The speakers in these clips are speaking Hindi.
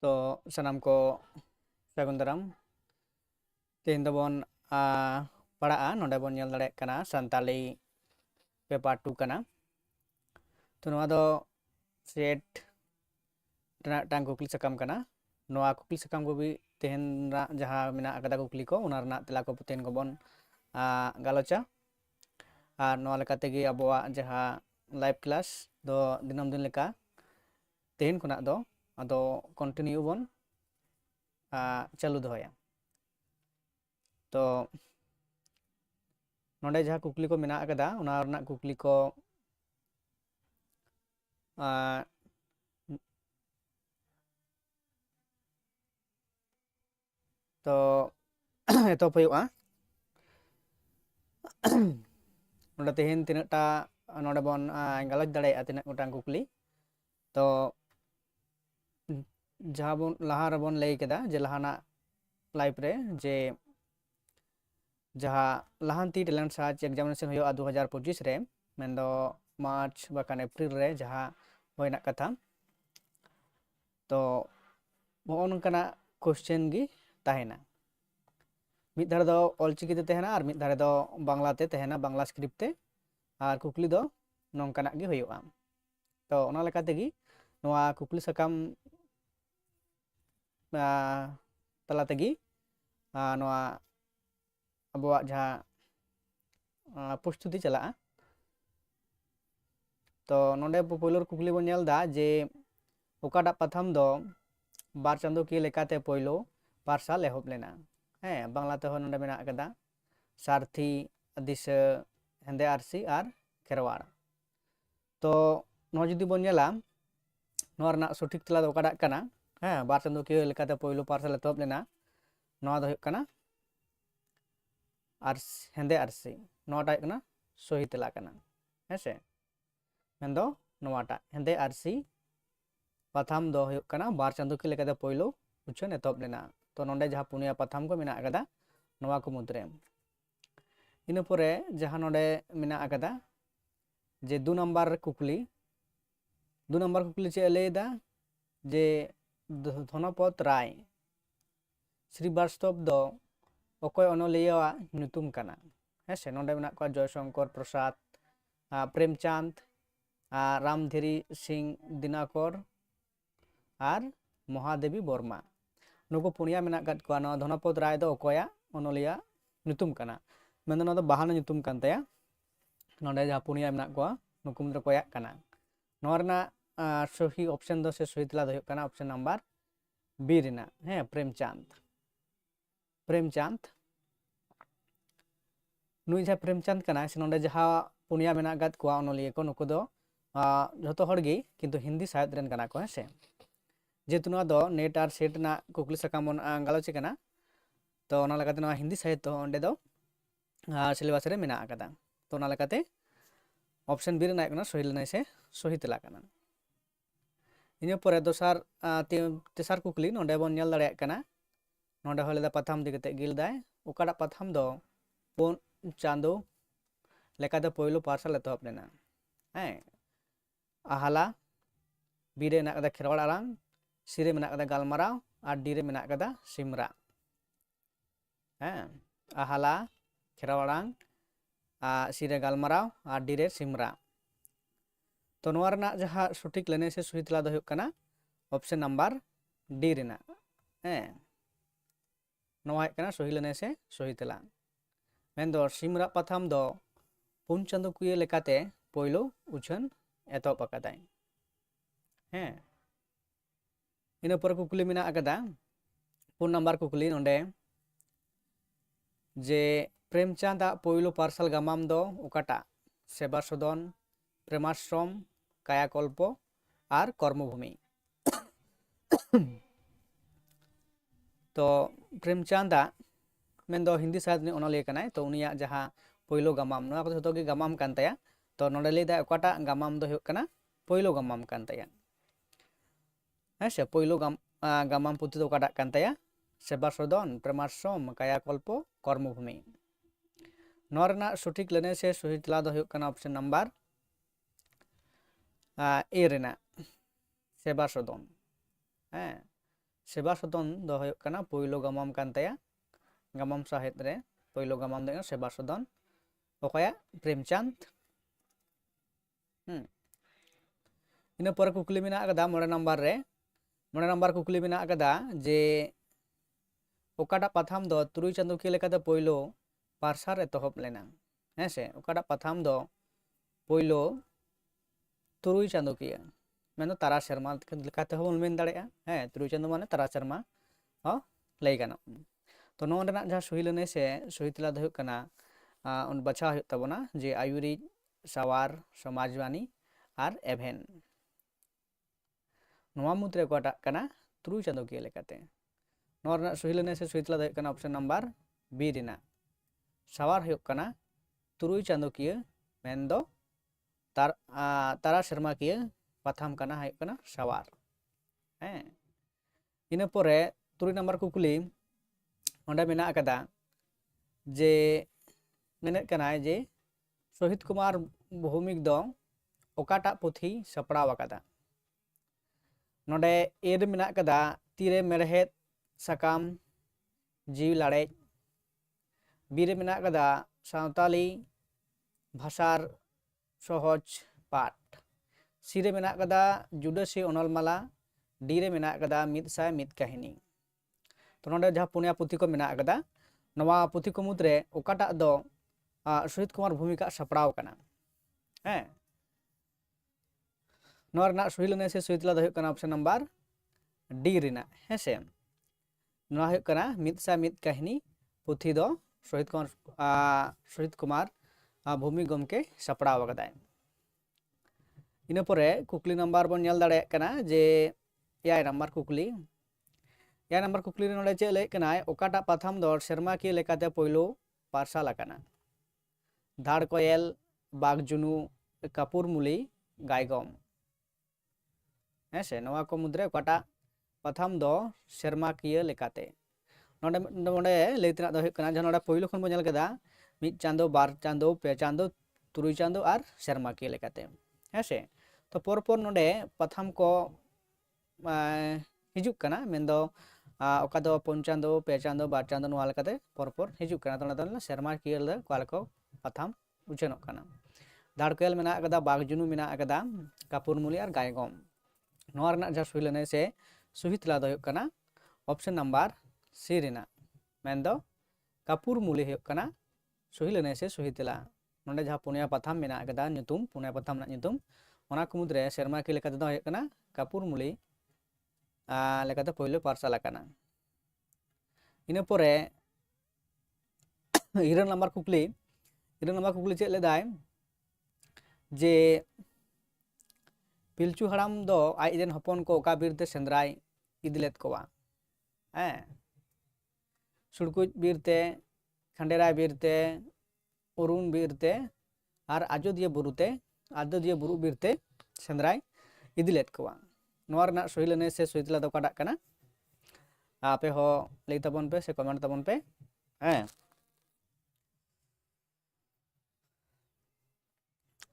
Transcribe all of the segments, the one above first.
तो सानाम को सागुन दाराम तेहन दबन पढ़ा नोडे बन नेल दाड़े कना सानताली पेपर 2 कना तो नोआ दो सेट टांग कुकली सकम कना नोआ कुकली सकम को भी तेहन जहाँ मेना अकदा कुकली को उना रना तेला को तेहन को बन गालोचा और नोआ लेका तेगी अबोआ जहाँ लाइव क्लास दो दिनम दिन लेका तेहन को दो अदो कंटिन्यू बन चालू दोया तो नोडे जहाँ कुकली को मेना अकदा उना रना कुकली को तो एतोप हुआ नोडे तेहन तिनटा नोडे बन गालोच दाड़ेया तिना गोटांग कुकली तो जहाँ बन लहा रबन लई केदा जे लहाना लाइफ रे जे जहाँ लहानती टैलेंट सर्च एग्जामिनेशन हुआ 2025 रे मेनदो मार्च बाकान एप्रिल रे जहाँ होइना कथा तो नोगो नोंकाना क्वेश्चन गी ताहेना मिद धारे दो ऑलचिकी ते तहेना और मिद धारे दो बांग्ला ते तहेना बांग्ला स्क्रिप्ट ते और कुकली दो नोंकाना गी हुआ तो ओना लेका तेगी नोआ कुकली सकाम तला तेगी नोआ अबोआ जहाँ प्रस्तुति चला तो नोडे पोइलोर कुकली बन नेलदा जे ओकाटा प्रथम दो बार चांदो की लेकाते पोइलो पारसाल एहब लेना बांग्ला ते हो नोडे मेना अकदा सारथी दिशा हेंदे आरसी और खेरवाड़ तो नो जुदी बन नेला नोआ रना सठिक तला दो ओकाटा कना बार चांदो की लेकाते पोइलो पारसाल एहब लेना नोआ दो हुयुग कना हेंदे आरसी नोआटा हुयुग कना सही तला कना हेसे मेनदो नोआटा हेंदे आरसी प्रथम दो हुयुग कना बार चांदो की लेकाते पोइलो उच्छन एहब लेना तो नोंडे जहाँ पुनिया प्रथम को मेना अकदा नोआ को मुद्रे इन परे जहाँ नोंडे मेना अकदा जे 2 नंबर कुकली चे लेदा जे धनपत राय श्रीवास्तव दो अकोय अनलिया नुतुम कना हेसे नोंडे मेना को जयशंकर प्रसाद प्रेमचंद रामधीरी सिंह दिनाकर और महादेवी वर्मा नुको पुनिया मेना कद को धनपत राय दो अकोया अनलिया नुतुम कना मेन दो बाहाना नुतुम कान तया नोंडे जहाँ पुनिया मेना को नुकुम दो कोया कना नोआ रना सही ऑप्शन दो से सही तला दो कना ऑप्शन नंबर बी रेना प्रेमचंद नुई जहाँ प्रेमचंद कना से नोंडे जहाँ पुनिया मेना कद को अनलिया को नुको दो जतो हड़गी किंतु हिंदी साहित्य रेन कना को हेसे जेहेतु नोआ दो नेट और सेट ना कुकली सकाम बन गालोचे कना तो ओना लगाते नोआ हिंदी साहित्य ओंडे दो सिलेबास रे मेना अकदा तो ओना लगाते ऑप्शन बी रेना कना सही लेना से सही तला कना इन परे दोसार तेसार कुकली नोंडे बन नेल दाड़ेया कना नोंडे होलेदा प्रथम दिगते गिलदाय ओकाटा प्रथम दो पुन चांदो लेकाते पोइलो पारसाल एतहब लेना आहाला बी रे मेना कदा खेरवाड़ आराम सी रे मेना कदा गालमाराव और डी रे मेना कदा सिमरा आहाला खेरवाड़ांग सी रे गालमाराव और डी रे सिमरा तो नोआ रना जहाँ सठिक लेने से सही तला दो हुयुग कना ऑप्शन नंबर डी रेना नोआ हुयुग कना सही लेने से सही तला मेन दो सिमरा प्रथम दो पुन चांदो कुये लेकाते पोइलो उछन एतहब अकादाय इन पर कुकली मेना अकदा 4 नंबर कुकली नोंडे जे प्रेमचंद पोइलो पारसाल गामाम दो ओकाटा सेवा सदन प्रेमाश्रम कायाकल्प और कर्मभूमि तो प्रेमचंद मेन दो हिंदी साहित्य अनलिया कनाय तो उनिया जहाँ पोइलो गामाम नोआ को जतो गे गामाम कान तया तो नोंडे लेदा ओकाटा गामाम दो हुयुग कना पोइलो गामाम कान तया हेसे पोइलो गामाम पुथि दो ओकाटा कान तया सेवा सदन प्रेमाश्रम कायाकल्प कर्मभूमि नोआ रना सठिक लेने से सही तला दो हुयुग कना ऑप्शन नंबर ए रेना सेवा सदन सेवा सदन दो होयक कना पोइलो गमाम कान ताया गमाम साहित रे पोइलो गमाम दो सेवा सदन ओकया प्रेमचंद इन पर कुकली मेना कदा मोड़े नंबर कुकली मेना कदा जे ओकाटा पाथाम दो तुरुई चांदोकिया लेकाते पोइलो पार्सार एतहब लेना हेसे ओकाटा पाथाम दो पोइलो तुरुई चांदोकिया मेनो तारा शर्मा लेकाते हो मेन दाड़ेया हे तुरुई चांदो माने तारा शर्मा हो लई गाना तो नोंडेना जहां सही लने से सही तला दो कना उन बचा हो तबना जे आयुरी सवार समाजवानी आर एभेन नोवा मुद्रे कोटा कना तुरुई चांदोकिया लेकाते नोरना सही लने से सही तला दो कना ऑप्शन नंबर बी रिना सवार हो कना तुरुई चांदोकिया मेन दो तारा शर्मा किया पाथाम कना है कना सवार हैं इन परे तुरुई नंबर कुकली ओंडे मेना कदा जे मेने कना जे शहीद कुमार भौमिक दो ओकाटा पुथी सपड़ाव कदा नोडे एड मेना कदा तीरे मेरहेद सकाम जीव लाड़े बीरे मेना कदा सावताली भाषार सहज पाठ सीरे मेना कदा जुडासी अनलमाला डीरे मेना कदा मिद साय मिद काहिनी तो नोडे जहां पुनिया पुथी को मेना कदा नवा पुथी को मुद्रे ओकाटा दो शहीद कुमार भूमिका सपड़ाव कना हैं नोरना सही लने से सही तला दो कना ऑप्शन नंबर डी रिना हेसे नोआ हो कना मिद साय मिद काहिनी पुथी दो शहीद कुमार भूमि गमके सपड़ाव कदाय इन परे कुकली नंबर बन नेल दाड़े कना जे 8 नंबर कुकली नोडे चे लय कना ओकाटा पाथाम दो शर्मा की लेकाते पोइलो पार्साल कना धाड़ कोयल बागजुनु कपूर मुली गायगम हेसे नोआ को मुद्रे ओकाटा पाथाम दो शर्मा की लेकाते नोडे नोडे लेतना दो कना जहां नोडे पोइलो खन बो नेल कदा मिद चांदो बार चांदो पे चांदो तुरुई चांदो आर शर्मा की लेकाते हेसे तो परपर नोडे पाथाम को हिजुक कना मेंदो ओका दो पुन चांदो पे चांदो बार चांदो नोआ लेकाते परपर हिजुक कना तो शर्मा की ले को पाथाम उचेनोक कना दाड़कोयल मेना कदा बागजुनु मेना कदा कपूरमुली आर गायगम नोआ रना जा सही लने से सही तला दो कना ऑप्शन नंबर सी रिना मेंदो कपूरमुली हो कना सही लने से सही तला नोंडे जहां पुनिया पाथाम मेना कदा ᱧᱩᱛᱩᱢ पुनिया पाथाम ना ᱧᱩᱛᱩᱢ ओना को मुद्रे शर्मा की लेकाते दो कना कपूरमुली लेकाते पहिलो पार्साल कना इन परे 9 नंबर कुकली चेक लेदाय जे पिलचू हड़ाम दो आइजन हपन को ओका बीरते सेंद्राय इदिलेत कोवा हैं सुड़कुज बीरते खंडेराय बीरते अरुण बीरते और आजोदिया बुरु बीरते सेंद्राय इदिलेत कोवा नोआ रना सही लने से सही तला दो काटा कना आपे हो लई तबन पे से कमेंट तबन पे हैं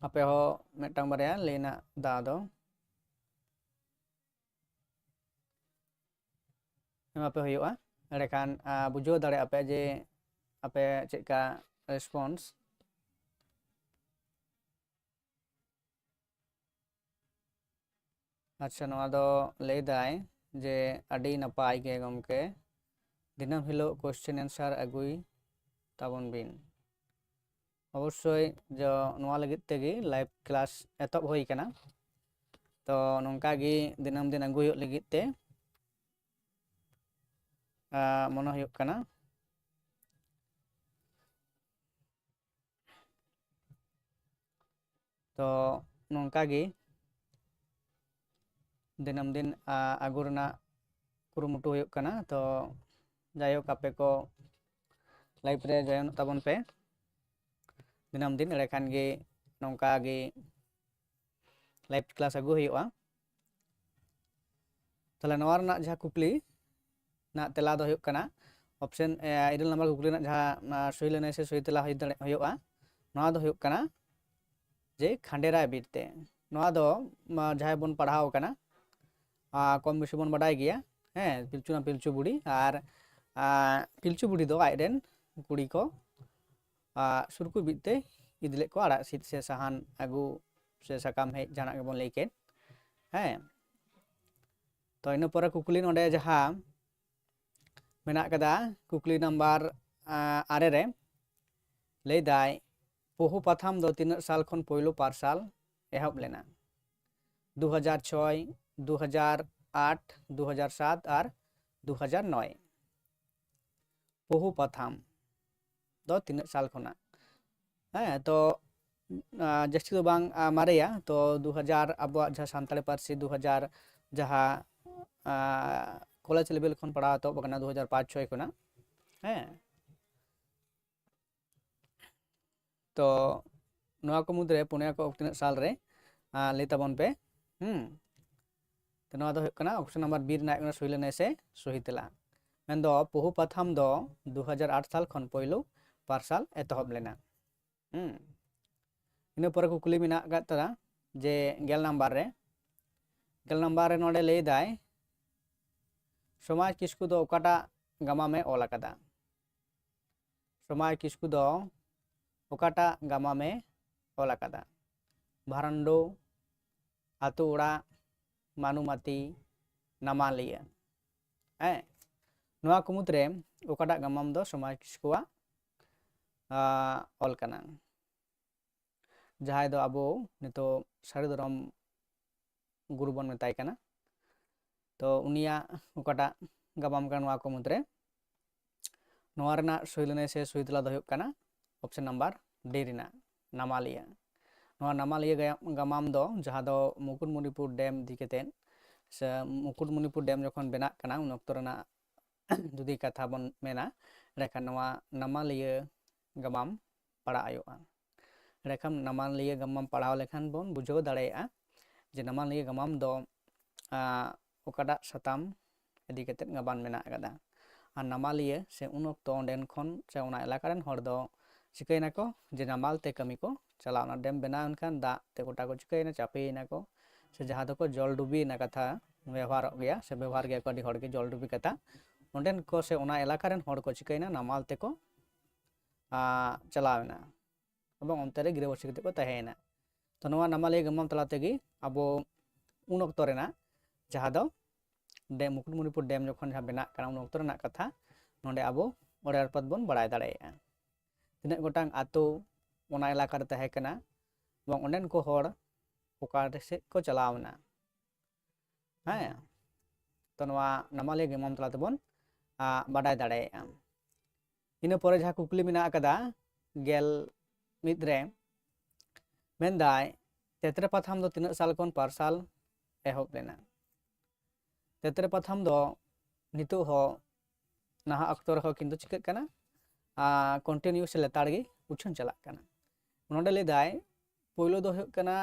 आपे हो मेटांग बारे लेना दा दो आपे होयुआ एडेखान बुझो दाड़े आपे जे आपे चेका रेस्पॉन्स अच्छा नोआ दो लई दाय जे अडी नपाय गे गमके दिनम हिलो क्वेश्चन आंसर अगुई ताबन बिन अवश्य जो नोआ लगित तेगी लाइव क्लास एतब होई कना तो नोंका गी दिनम दिन अगुई लगित ते मन होयुक कना तो नोंका गी दिनम दिन आगु रना कुरुमुटु होयुक कना तो जायहोक आपे को लाइव रे जयन ताबन पे दिनम दिन एड़े खान गे नोंका गे लाइव क्लास अगु होयुआ तले नोआ रना जहां कुकली ना तेला दो होयुक कना ऑप्शन 8 नंबर कुकली ना जहां सही लने से सही तेला होयुआ नोआ दो होयुक कना जे खंडेराय बीरते नोआ दो जहां बन पढ़ाव कना कम बेसी बन बाडाय गया ᱦᱮᱸ ᱯᱤᱞᱪᱩ ᱱᱟ ᱯᱤᱞᱪᱩ ᱵᱩᱲᱤ ᱟᱨ ᱯᱤᱞᱪᱩ ᱵᱩᱲᱤ ᱫᱚ ᱟᱡᱨᱮᱱ ᱠᱩᱲᱤ ᱠᱚ ᱥᱩᱨᱠᱩ ᱵᱤᱫ ᱛᱮ ᱤᱫᱤ ᱞᱮᱫ ᱠᱚᱣᱟ ᱟᱲᱟᱜ ᱥᱤᱫ ᱥᱮ ᱥᱟᱦᱟᱱ ᱟᱹᱜᱩ ᱥᱮ ᱥᱟᱠᱟᱢ ᱦᱮᱡ ᱡᱟᱦᱟᱱᱟᱜ ᱜᱮᱵᱚᱱ ᱞᱟᱹᱭ ᱠᱮᱫ ᱦᱮᱸ ᱛᱚ ᱤᱱᱟᱹ ᱯᱚᱨᱮ ᱠᱩᱠᱞᱤ ᱱᱚᱰᱮ ᱡᱟᱦᱟᱸ ᱢᱮᱱᱟᱜ ᱠᱟᱫᱟ ᱠᱩᱠᱞᱤ ᱱᱟᱢᱵᱟᱨ 6 ᱨᱮ ᱞᱟᱹᱭ ᱫᱟᱭ ᱯᱚᱦᱩ ᱯᱟᱛᱷᱟᱢ ᱫᱚ ᱛᱤᱱᱟᱹᱜ ᱥᱟᱞ ᱠᱷᱚᱱ ᱯᱳᱭᱞᱳ ᱯᱟᱨᱥᱟᱞ ᱮᱦᱚᱵ ᱞᱮᱱᱟ 2006 2008 2007 ᱟᱨ 2009 ᱯᱚᱦᱩ ᱯᱟᱛᱷᱟᱢ ᱫᱚ ᱛᱤᱱᱟᱹᱜ ᱥᱟᱞ ᱠᱷᱚᱱᱟᱜ ᱦᱮᱸ ᱛᱚ ᱡᱟᱹᱥᱛᱤ ᱫᱚ ᱵᱟᱝ ᱢᱟᱨᱮᱭᱟ ᱛᱚ 2000 ᱟᱵᱚᱣᱟᱜ ᱡᱟᱦᱟᱸ ᱥᱟᱱᱛᱟᱲᱤ ᱯᱟᱹᱨᱥᱤ 2000 ᱡᱟᱦᱟᱸ ᱠᱚᱞᱮᱡᱽ ᱞᱮᱵᱮᱞ ᱠᱷᱚᱱ ᱯᱟᱲᱦᱟᱣ ᱮᱛᱚᱦᱚᱵ ᱟᱠᱟᱱᱟ 2005-6 ᱠᱷᱚᱱᱟᱜ ᱦᱮᱸ ᱛᱚ ᱱᱚᱣᱟ ᱠᱚ ᱢᱩᱫᱽᱨᱮ ᱯᱩᱱᱭᱟ ᱠᱚ ᱛᱤᱱᱟᱹᱜ ᱥᱟᱞ ᱨᱮ ᱞᱟᱹᱭ ᱛᱟᱵᱚᱱ ᱯᱮ ᱛᱚ ᱱᱚᱣᱟ ᱫᱚ ᱦᱩᱭᱩᱜ ᱠᱟᱱᱟ ᱚᱯᱥᱚᱱ ᱱᱟᱢᱵᱟᱨ ᱵᱤ ᱨᱮᱱᱟᱜ ᱥᱩᱭ ᱞᱮᱱᱟ ᱥᱮ ᱥᱚᱦᱤ ᱛᱮᱞᱟ ᱢᱮᱱᱫᱚ ᱯᱚᱦᱩ ᱯᱟᱛᱷᱟᱢ ᱫᱚ 2008 ᱥᱟᱞ ᱠᱷᱚᱱ ᱯᱳᱭᱞᱳ ᱯᱟᱨᱥᱟᱞ ᱮᱛᱚᱦᱚᱵ ᱞᱮᱱᱟ ᱤᱱᱟᱹ ᱯᱚᱨᱮ ᱠᱩᱠᱞᱤ ᱢᱮᱱᱟᱜ ᱟᱠᱟᱫ ᱛᱟᱨᱟ ᱡᱮ 10 ᱱᱟᱢᱵᱟᱨ ᱨᱮ ᱱᱚᱰᱮ ᱞᱟᱹᱭ ᱫᱟᱭ ᱥᱚᱢᱟᱡᱽ ᱠᱤᱥᱠᱩ ᱫᱚ ᱚᱠᱟᱴᱟᱜ ᱜᱟᱢᱟᱢᱮ ᱚᱞ ᱟᱠᱟᱫᱟ ᱥᱚᱢᱟᱡᱽ ᱠᱤᱥᱠᱩ ᱫᱚ ᱚᱠᱟᱴᱟᱜ ᱜᱟᱢᱟᱢᱮ ᱚᱞ ᱟᱠᱟᱫᱟ ᱵᱷᱟᱨᱟᱱᱰᱚ ᱟᱛᱳ ᱚᱲᱟᱜ ᱢᱟᱱᱩᱢᱟᱛᱤ ᱱᱟᱢᱟᱞᱤᱭᱟᱹ ᱦᱮᱸ ᱱᱚᱣᱟ ᱠᱚ ᱢᱩᱫᱽᱨᱮ ᱚᱠᱟᱴᱟᱜ ᱜᱟᱢᱟᱢ ᱫᱚ ᱥᱚᱢᱟᱡᱽ ᱠᱤᱥᱠᱩᱣᱟᱜ ᱚᱞ ᱠᱟᱱᱟ ᱡᱟᱦᱟᱸᱭ ᱫᱚ ᱟᱵᱚ ᱱᱤᱛᱚᱜ ᱥᱟᱹᱨᱤ ᱫᱷᱚᱨᱚᱢ ᱜᱩᱨᱩ ᱵᱚᱱ ᱢᱮᱛᱟᱭ ᱠᱟᱱᱟ ᱛᱚ ᱩᱱᱤᱭᱟᱜ ᱚᱠᱟᱴᱟᱜ ᱜᱟᱢᱟᱢ ᱠᱟᱱᱟ ᱱᱚᱣᱟ ᱠᱚ ᱢᱩᱫᱽᱨᱮ ᱱᱚᱣᱟ ᱨᱮᱱᱟᱜ ᱥᱩᱭ ᱞᱮᱱᱟ ᱥᱮ ᱥᱩᱭ ᱛᱮᱞᱟ ᱫᱚ ᱦᱩᱭᱩᱜ ᱠᱟᱱᱟ ᱚᱯᱥᱚᱱ ᱱᱟᱢᱵᱟᱨ ᱰᱤ ᱨᱮᱱᱟᱜ ᱱᱟᱢᱟᱞᱤᱭᱟᱹ ᱱᱚᱣᱟ ᱱᱟᱢᱟᱞᱤᱭᱟᱹ ᱜᱟᱢᱟᱢ ᱫᱚ ᱡᱟᱦᱟᱸ ᱫᱚ ᱢᱩᱠᱩᱴᱢᱩᱱᱤᱯᱩᱨ ᱰᱮᱢ ᱤᱫᱤ ᱠᱟᱛᱮᱫ ᱥᱮ ᱢᱩᱠᱩᱴᱢᱩᱱᱤᱯᱩᱨ ᱰᱮᱢ ᱡᱚᱠᱷᱚᱱ ᱵᱮᱱᱟᱜ ᱠᱟᱱᱟ ᱩᱱ ᱚᱠᱛᱚ ᱨᱮᱱᱟᱜ ᱡᱩᱫᱤ ᱠᱟᱛᱷᱟ ᱵᱚᱱ ᱢᱮᱱᱟ ᱮᱸᱰᱮᱠᱷᱟᱱ ᱱᱚᱣᱟ ᱱᱟᱢᱟᱞᱤᱭᱟᱹ ᱜᱟᱢᱟᱢ ᱯᱟᱲᱟᱜ ᱦᱩᱭᱩᱜᱼᱟ ᱮᱸᱰᱮᱠᱷᱟᱱ ᱱᱟᱢᱟᱞᱤᱭᱟᱹ ᱜᱟᱢᱟᱢ ᱯᱟᱲᱦᱟᱣ ᱞᱮᱠᱷᱟᱱ ᱵᱚᱱ ᱵᱩᱡᱷᱟᱹᱣ ᱫᱟᱲᱮᱭᱟᱜᱼᱟ ᱡᱮ ᱱᱟᱢᱟᱞᱤᱭᱟᱹ ᱜᱟᱢᱟᱢ ᱫᱚ ᱚᱠᱟᱴᱟᱜ ᱥᱟᱛᱟᱢ ᱤᱫᱤ ᱠᱟᱛᱮᱫ ᱜᱟᱵᱟᱱ ᱢᱮᱱᱟᱜ ᱟᱠᱟᱫᱟ ᱟᱨ ᱱᱟᱢᱟᱞᱤᱭᱟᱹ ᱥᱮ ᱩᱱ ᱚᱠᱛᱚ ᱚᱸᱰᱮᱱ ᱠᱷᱚᱱ ᱥᱮ ᱚᱱᱟ ᱮᱞᱟᱠᱟ ᱨᱮᱱ ᱦᱚᱲ ᱫᱚ ᱪᱤᱠᱟᱹᱭᱱᱟᱠᱚ ᱡᱮ ᱱᱟᱢᱟᱞ ᱛᱮ ᱠᱟᱹᱢᱤ ᱠᱚ ᱪᱟᱞᱟᱣᱱᱟ ᱰᱮᱢ ᱵᱮᱱᱟᱣ ᱮᱱᱠᱷᱟन ᱫᱟᱜ ᱛᱮ ᱜᱚᱴᱟ ᱠᱚ ᱪᱤᱠᱟᱹᱭᱮᱱᱟ ᱪᱟᱯᱮᱭᱮᱱᱟ ᱠᱚ ᱥᱮ ᱡᱟᱦᱟᱸ ᱫᱚᱠᱚ ᱡᱚᱞ ᱰᱩᱵᱤ ᱨᱮᱱᱟᱜ ᱠᱟᱛᱷᱟ ᱵᱮᱵᱚᱦᱟᱨᱚᱜ ᱜᱮᱭᱟ ᱥᱮ ᱵᱮᱵᱚᱦᱟᱨ ᱜᱮᱭᱟ ᱠᱚ ᱟᱹᱰᱤ ᱦᱚᱲᱜᱮ ᱡᱚᱞ ᱰᱩᱵᱤ ᱠᱟᱛᱷᱟ ᱚᱸᱰᱮᱱ ᱠᱚ ᱥᱮ ᱚᱱᱟ ᱮᱞᱟᱠᱟ ᱨᱮᱱ ᱦᱚᱲ ᱠᱚ ᱪᱤᱠᱟᱹᱭᱮᱱᱟ ᱱᱟᱢᱟᱞ ᱛᱮᱠᱚ ᱪᱟᱞᱟᱣᱮᱱᱟ ᱮᱵᱚᱝ ᱚᱱᱛᱮ ᱨᱮ ᱜᱤᱨᱟᱹᱵᱟᱹᱥᱤ ᱠᱟᱛᱮᱫ ᱠᱚ ᱛᱟᱦᱮᱸᱭᱮᱱᱟ ᱛᱚ ᱱᱚᱣᱟ ᱱᱟᱢᱟᱞᱤᱭᱟᱹ ᱜᱟᱢᱟᱢ ᱛᱟᱞᱟ ᱛᱮᱜᱮ ᱟᱵᱚ ᱩᱱ ᱚᱠᱛᱚ ᱨᱮᱱᱟᱜ ᱡᱟᱦᱟᱸ ᱫᱚ ᱢᱩᱠᱩᱴᱢᱩᱱᱤᱯᱩᱨ ᱰᱮᱢ ᱡᱚᱠᱷᱚᱱ ᱡᱟᱦᱟᱸ ᱵᱮᱱᱟᱜ ᱠᱟᱱᱟ ᱩᱱ ᱚᱠᱛᱚ ᱨᱮᱱᱟᱜ ᱠᱟᱛᱷᱟ ᱱᱚᱰᱮ ᱟᱵᱚ ᱚᱲᱮ ᱨᱟᱯᱟᱛ ᱵᱚᱱ ᱵᱟᱲᱟᱭ ᱫᱟᱲᱮᱭᱟᱜᱼᱟ ᱛᱤᱱᱟᱹᱜ ᱜᱚᱴᱟᱝ ᱟᱛᱳ ᱚᱱᱟ ᱮᱞᱟᱠᱟ ᱨᱮ ᱛᱟᱦᱮᱸ ᱠᱟᱱᱟ ᱮᱵᱚᱝ ᱚᱸᱰᱮᱱ ᱠᱚ ᱦᱚᱲ ᱚᱠᱟ ᱥᱮᱫ ᱠᱚ ᱪᱟᱞᱟᱣᱱᱟ ᱦᱮᱸ ᱛᱚ ᱱᱚᱣᱟ ᱱᱟᱢᱟᱞᱤᱭᱟᱹ ᱜᱟᱢᱟᱢ ᱛᱟᱞᱟ ᱛᱮᱵᱚᱱ ᱵᱟᱰᱟᱭ ᱫᱟᱲᱮᱭᱟᱜᱼᱟ ᱤᱱᱟᱹ ᱯᱚᱨᱮ ᱡᱟᱦᱟᱸ ᱠᱩᱠᱞᱤ ᱢᱮᱱᱟᱜ ᱟᱠᱟᱫᱟ 11 ᱨᱮ ᱢᱮᱱᱫᱟᱭ ᱛᱮᱛᱨᱮ ᱯᱟᱛᱷᱟᱢ ᱫᱚ ᱛᱤᱱᱟᱹᱜ ᱥᱟᱞ ᱠᱷᱚᱱ ᱯᱟᱨᱥᱟᱞ ᱮᱦᱚᱵ ᱞᱮᱱᱟ ᱛᱮᱛᱨᱮ ᱯᱟᱛᱷᱟᱢ ᱫᱚ ᱱᱤᱛᱚᱜ ᱦᱚᱸ ᱱᱟᱦᱟᱜ ᱚᱠᱛᱚ ᱨᱮᱦᱚᱸ ᱠᱤᱱᱛᱩ ᱪᱤᱠᱟᱹᱜ ᱠᱟᱱᱟ ᱠᱚᱱᱴᱤᱱᱤᱭᱩ ᱥᱮ ᱞᱮᱛᱟᱲ ᱜᱮ ᱩᱪᱷᱟᱹᱱ ᱪᱟᱞᱟᱜ ᱠᱟᱱᱟ ᱱᱚᱰᱮ ᱞᱟᱹᱭᱫᱟᱭ ᱯᱳᱭᱞᱳ ᱫᱚ ᱦᱩᱭᱩᱜ ᱠᱟᱱᱟ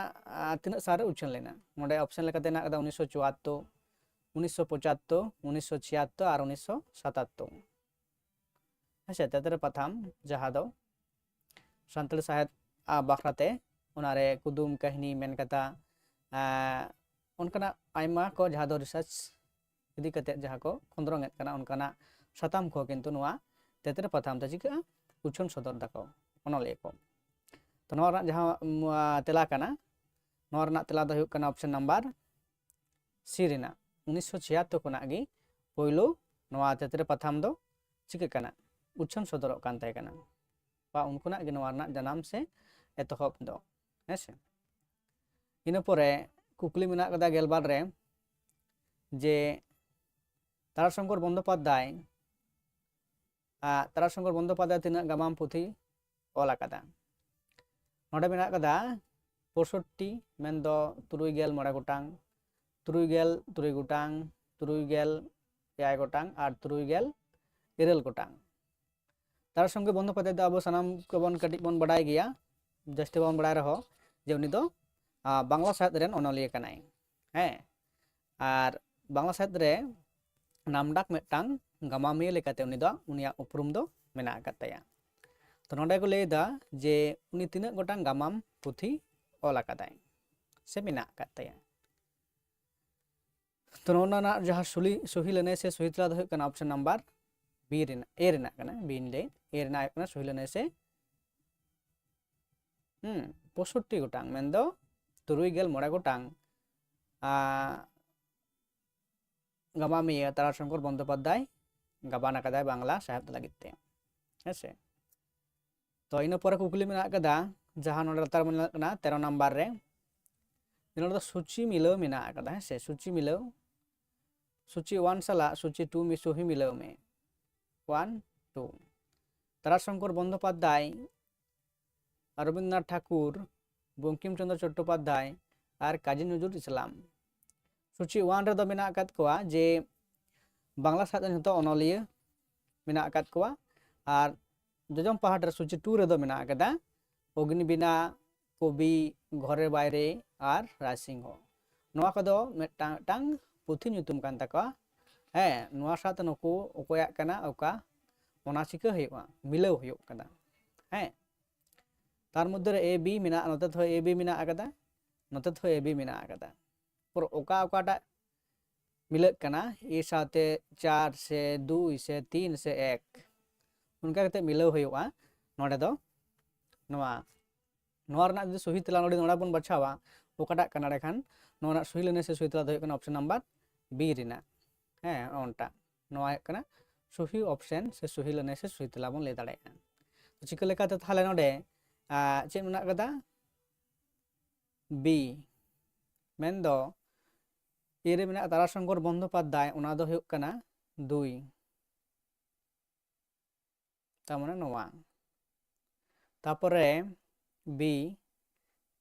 ᱛᱤᱱᱟᱹᱜ ᱥᱟᱞ ᱨᱮ ᱩᱪᱷᱟᱹᱱ ᱞᱮᱱᱟ ᱱᱚᱰᱮ ᱚᱯᱥᱮᱱ ᱞᱮᱠᱟᱛᱮ ᱦᱮᱱᱟᱜ ᱟᱠᱟᱫᱟ 1974 1975 1976 ᱟᱨ 1977 ᱦᱮᱸᱥᱮ ᱛᱮᱛᱨᱮ ᱯᱟᱛᱷᱟᱢ ᱡᱟᱦᱟᱸ ᱫᱚ ᱥᱟᱱᱛᱟᱲᱤ ᱥᱟᱶᱦᱮᱫ ᱵᱟᱠᱷᱨᱟᱛᱮ ᱚᱱᱟᱨᱮ ᱠᱩᱫᱩᱢ ᱠᱟᱹᱦᱱᱤ ᱢᱮᱱ ᱠᱟᱛᱷᱟ ᱚᱱᱠᱟᱱᱟᱜ ᱟᱭᱢᱟ ko ᱡᱟᱦᱟᱸ ᱫᱚ ᱨᱤᱥᱟᱨᱪ ᱤᱫᱤ ᱠᱟᱛᱮᱫ ᱡᱟᱦᱟᱸ ᱠᱚ ᱠᱷᱚᱸᱫᱽᱨᱚᱝ ᱮᱫ ᱠᱟᱱᱟ ᱚᱱᱠᱟᱱᱟᱜ ᱥᱟᱛᱟᱢ ᱠᱚ ᱠᱤᱱᱛᱩ ᱱᱚᱣᱟ ᱛᱮᱛᱨᱮ ᱯᱟᱛᱷᱟᱢ ᱛᱮ ᱪᱤᱠᱟᱹᱜᱼᱟ ᱩᱪᱷᱟᱹᱱ ᱥᱚᱫᱚᱨ ᱫᱟᱠᱚ ᱚᱱᱚᱞᱤᱭᱟᱹ ᱠᱚ ᱛᱚ ᱱᱚᱣᱟ ᱨᱮᱱᱟᱜ ᱡᱟᱦᱟᱸ ᱛᱮᱞᱟ ᱠᱟᱱᱟ ᱱᱚᱣᱟ ᱨᱮᱱᱟᱜ ᱛᱮᱞᱟ ᱫᱚ ᱦᱩᱭᱩᱜ ᱠᱟᱱᱟ ᱚᱯᱥᱮᱱ ᱱᱟᱢᱵᱟᱨ ᱥᱤ ᱨᱮᱱᱟᱜ 1976 ᱠᱷᱚᱱᱟᱜ ᱜᱮ ᱯᱳᱭᱞᱳ ᱱᱚᱣᱟ ᱛᱮᱛᱨᱮ ᱯᱟᱛᱷᱟᱢ ᱫᱚ ᱪᱤᱠᱟᱹᱜ ᱠᱟᱱᱟ ᱩᱪᱷᱟᱹᱱ ᱥᱚᱫᱚᱨᱚᱜ ᱠᱟᱱ ᱛᱟᱦᱮᱸ ᱠᱟᱱᱟ ᱵᱟ ᱩᱱᱠᱩᱱᱟᱜ ᱜᱮ ᱱᱚᱣᱟ ᱨᱮᱱᱟᱜ ᱡᱟᱱᱟᱢ ᱥᱮ ᱮᱛᱚᱦᱚᱵ ᱫᱚ ᱦᱮᱸᱥᱮ ᱤᱱᱟᱹ ᱯᱚᱨᱮ ᱠᱩᱠᱞᱤ ᱢᱮᱱᱟᱜ ᱟᱠᱟᱫᱟ 12 ᱨᱮ ᱡᱮ ᱛᱟᱨᱟᱥᱚᱝᱠᱚᱨ ᱵᱚᱱᱫᱳᱯᱟধ্যায় ᱛᱟᱨᱟᱥᱚᱝᱠᱚᱨ ᱵᱚᱱᱫᱳᱯᱟধ্যায় ᱛᱤᱱᱟᱹᱜ ᱜᱟᱢᱟᱢ ᱯᱩᱛᱷᱤ ᱚᱞ ᱟᱠᱟᱫᱟ ᱱᱚᱰᱮ ᱢᱮᱱᱟᱜ ᱟᱠᱟᱫᱟ 65 ᱢᱮᱱᱫᱚ 69 ᱜᱚᱴᱟᱝ 76 ᱜᱚᱴᱟᱝ 76 ᱜᱚᱴᱟᱝ ᱟᱨ 76 ᱜᱚᱴᱟᱝ ᱛᱟᱨᱥᱚᱝᱠᱚᱨ ᱵᱚᱱᱫᱳᱯᱟধ্যায় ᱫᱚ ᱟᱵᱚ ᱥᱟᱱᱟᱢ ᱠᱚᱵᱚᱱ ᱠᱟᱹᱴᱤᱡ ᱵᱚᱱ ᱵᱟᱰᱟᱭ ᱜᱮᱭᱟ ᱡᱟᱹᱥᱛᱤ ᱵᱟᱵᱚᱱ ᱵᱟᱲᱟᱭ ᱨᱮᱦᱚᱸ ᱡᱮ ᱩᱱᱤ ᱫᱚ ᱵᱟᱝᱞᱟ ᱥᱟᱶᱦᱮᱫ ᱨᱮᱱ ᱚᱱᱚᱞᱤᱭᱟᱹ ᱠᱟᱱᱟᱭ ᱦᱮᱸ ᱟᱨ ᱵᱟᱝᱞᱟ ᱥᱟᱶᱦᱮᱫ ᱨᱮ ᱱᱟᱢᱰᱟᱠ ᱢᱤᱫᱴᱟᱝ ᱜᱟᱢᱟᱢᱤᱭᱟᱹ ᱞᱮᱠᱟᱛᱮ ᱩᱱᱤ ᱫᱚ ᱩᱱᱤᱭᱟᱜ ᱩᱯᱨᱩᱢ ᱫᱚ ᱢᱮᱱᱟᱜ ᱟᱠᱟᱫ ᱛᱟᱭᱟ ᱛᱚ ᱱᱚᱰᱮ ᱠᱚ ᱞᱟᱹᱭᱫᱟ ᱡᱮ ᱩᱱᱤ ᱛᱤᱱᱟᱹᱜ ᱜᱚᱴᱟᱝ ᱜᱟᱢᱟᱢ ᱯᱩᱛᱷᱤ ᱚᱞ ᱟᱠᱟᱫᱟᱭ ᱥᱮ ᱢᱮᱱᱟᱜ ᱟᱠᱟᱫ ᱛᱟᱭᱟ तो नोना जहाँ सही लेने से सही तला दो option number B A B ले ए सही लेने से 65 गोटांग मेनदो 73 गोटांग गामामिया ताराशंकर बंदोपाध्याय गाबान आकादाय बांग्ला साहित्य लगित ते हेसे तो इन पर कुकली मेना कदा जहां नोडे लतार मन ना 13 नंबर रे नोडे सूची मिलाव मेना कदा हेसे सूची मिलाव सूची 1 साला सूची 2 में सही मिलाव में 1 2 ताराशंकर बंदोपाध्याय रवींद्रनाथ ठाकुर बंकिम चंद्र चट्टोपाध्याय और काजी नजरुल इस्लाम सूची 1 रे दो मेना अकाद कोआ जे बांग्ला साहित्य जतो अनलिया मेना अकाद कोआ और जजम पहाड़ रे सूची 2 रे दो मेना अकादा अग्निबीणा कवि घरे बायरे और राजसिंह नोआ कदो मेटांग टांग पुथि ᱧᱩᱛᱩᱢ कान तकवा हे नोआ साथ नको ओकोया कना ओका ओना चिका हुआ मिलाव हुयो कदा हे तार मध्य ए बी मेना नते थो ए बी मेना अकादा नते थो ए बी मेना अकादा पर ओका ओकाटा मिलक कना ए साथे 4 से 2 से 3 से 1 उनका कते मिलाव हुआ नोडे दो नोआ नोआ रना जो सही तला नोडे नोडा बन बछावा ओकाटा कना रे खान नोना सही लेने से सही तला दो कना ऑप्शन नंबर बी रिना हे ओनटा नोआ कना सही ऑप्शन से सही लेने से सही तला बन ले दाड़े तो चिका लेकाते थाले नोडे चे मेना कदा बी मेनदो एरे मेना ताराशंकर बंदोपाध्याय उना दो हुयो कना 2 तामने नोआ तापरे बी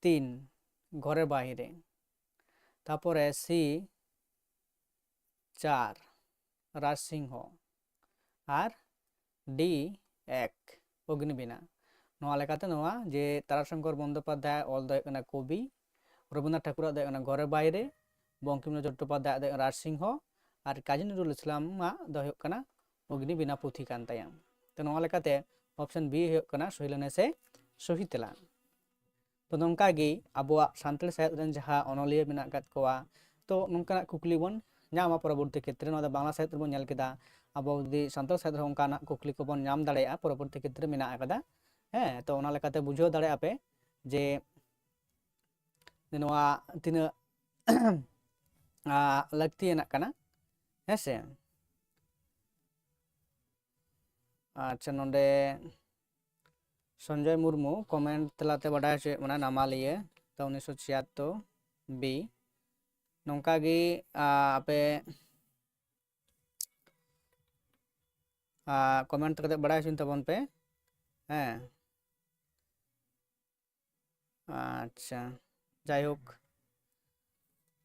3 घरे बाहिरे तापरे सी 4 राजसिंह और डी 1 अग्निबीणा नोआ लेकाते नोआ जे ताराशंकर बंदोपाध्याय ऑल दो कना कवि रवींद्रनाथ ठाकुर दो कना घरे बाहिरे बंकिम चट्टोपाध्याय दो राजसिंह और काजी नजरुल इस्लाम दो कना अग्निबीणा पुथि कान ताया तो नोआ लेकाते ऑप्शन बी कना सही लेने से सही तेला तो नोंका गी अबुआ सान्ताली साहित्य रन जहां अनलिया मेना कात कोआ तो नोंका कुकली बन नामा परवर्ती क्षेत्र नोदा बांग्ला साहित्य बन नेल केदा अबो दी सान्ताल साहित्य ओंकाना कुकली को बन नाम दाड़ेया परवर्ती क्षेत्र मेना आकादा हे तो ओना लेकाते बुझो दाड़े आपे जे नोआ तिना लगती कना हेसे अच्छा नोंडे संजय मुर्मू कमेंट तलाते बड़ा मना नामालिया तो 1976 बी नौका गी आपे कमेंट करते बड़ा तबन पे हैं अच्छा जायहोक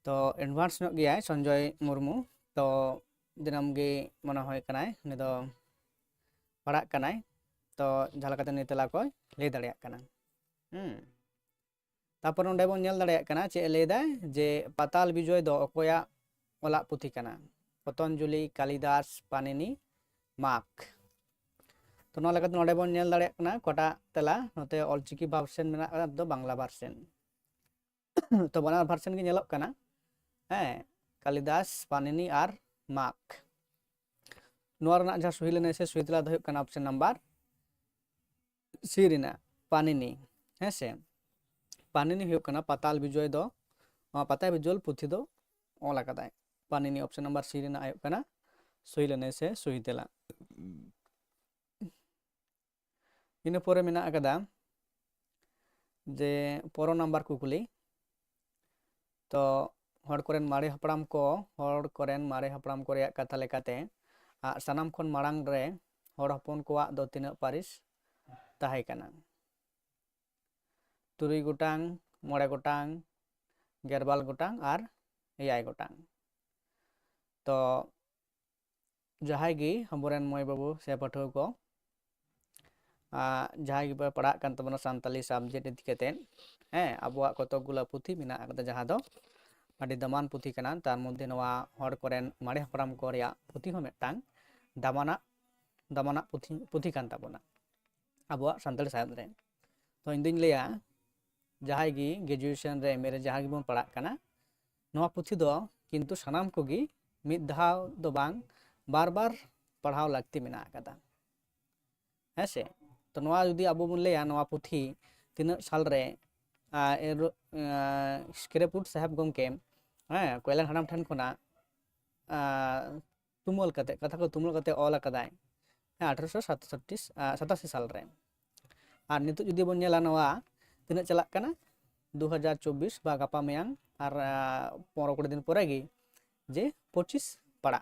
तो एडवांस नोक गया संजय मुर्मू तो दिनम गे मना होय कनाय ने दो पढ़ा कनाय तो झालकाते नितला को ले दाड़िया कना तापर नोंडे बन नेल दाड़िया कना चे लेदा जे पाताल विजय दो अकोया ओला पुथि कना पतंजलि कालिदास पाणिनि मार्क तो नो लेकाते नोंडे बन नेल दाड़िया कना कोटा तला नोते ऑलचिकी वर्जन मेना दो बांग्ला वर्जन तो बनार वर्जन गे नेलक कना हैं कालिदास पाणिनि और मार्क नोआ रना जहां सही लेने से सही तला दो कना ऑप्शन नंबर सी रिना पाणिनि हेसे पाणिनि हुयो कना पाताल विजय दो पाता विजुअल पुथि दो ओला कदाय पाणिनि ऑप्शन नंबर सी रिना आयो कना सही लेने से सही तेला इन पोरे मेना अकदा जे पोरो नंबर कुकुली तो हर कोरेन मारे हपड़ाम को रेया कथा लेकाते सानाम खन मारांग रे हर हपन कोआ दो तीन पारिस ताहे कना 3 गोटांग 9 गोटांग 12 गोटांग और 9 गोटांग तो जहां गी हमरेन मय बाबू से पठो को जहां गी पढ़ा कान तबना सान्ताली सब्जेक्ट इदिकेते हैं अबुआ कतगुला पुथि मेना अकदा जहां दो अडी दमान पुथि कना तार मध्य नवा हर कोरेन मारे हपराम को रेया पुथि हो मेटांग दामाना पुथि कान ताबना अबुआ सान्ताली साहित्य रे तो इंदिन लिया जहां गी ग्रेजुएशन रे मेरे जहां गी बन पढ़ा कना नवा पुथि दो किंतु सानाम कोगी मिद धाव दो बांग बार बार पढ़ाव लगती मेना कदा है से। तो नवा जुदी अबो बन लेया नवा पुथी तीन साल रे स्क्रेपुट साहेब गमके कोयलान हाड़ाम ठेन खना तुमल कते कथा को तुमल कते ऑल कदाय 1887 साल रे। और नित जुदी बन नेला नवा तीन चला कना 2024 बा गापा मेयांग और 15 दिन परे गे जे 25 पड़ा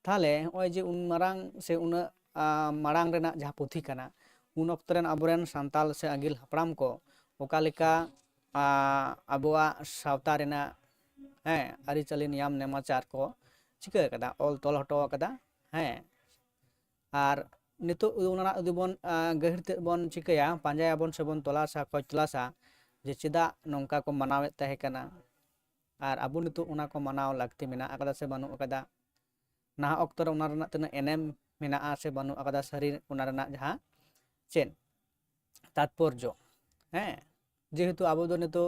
ताले ओय जे उन मारांग से उन मारांग रेना जहाँ पुथी कना उन अक्त रेन आबोरेन सांताल से आगिल हपड़ाम को ओका लेका आबोआ सावता रेना आरिचाली नियम नेमाचार को चिका कदा ऑल तोल हटो कदा और नितो उना बन गहिरते बन चिकाया पांजाया बन से बन तलासा खोज तलासा जे चेदा नौका को मनावे तहे कना और आबो नितो उना को मनाव लगती मेना अकदा से बनु अकदा ना अक्तर उना रना तना एनएम मेना से बनु अकदा सरी उना रना जहाँ चेन तात्पर्य जेहेतु आबो दो नितो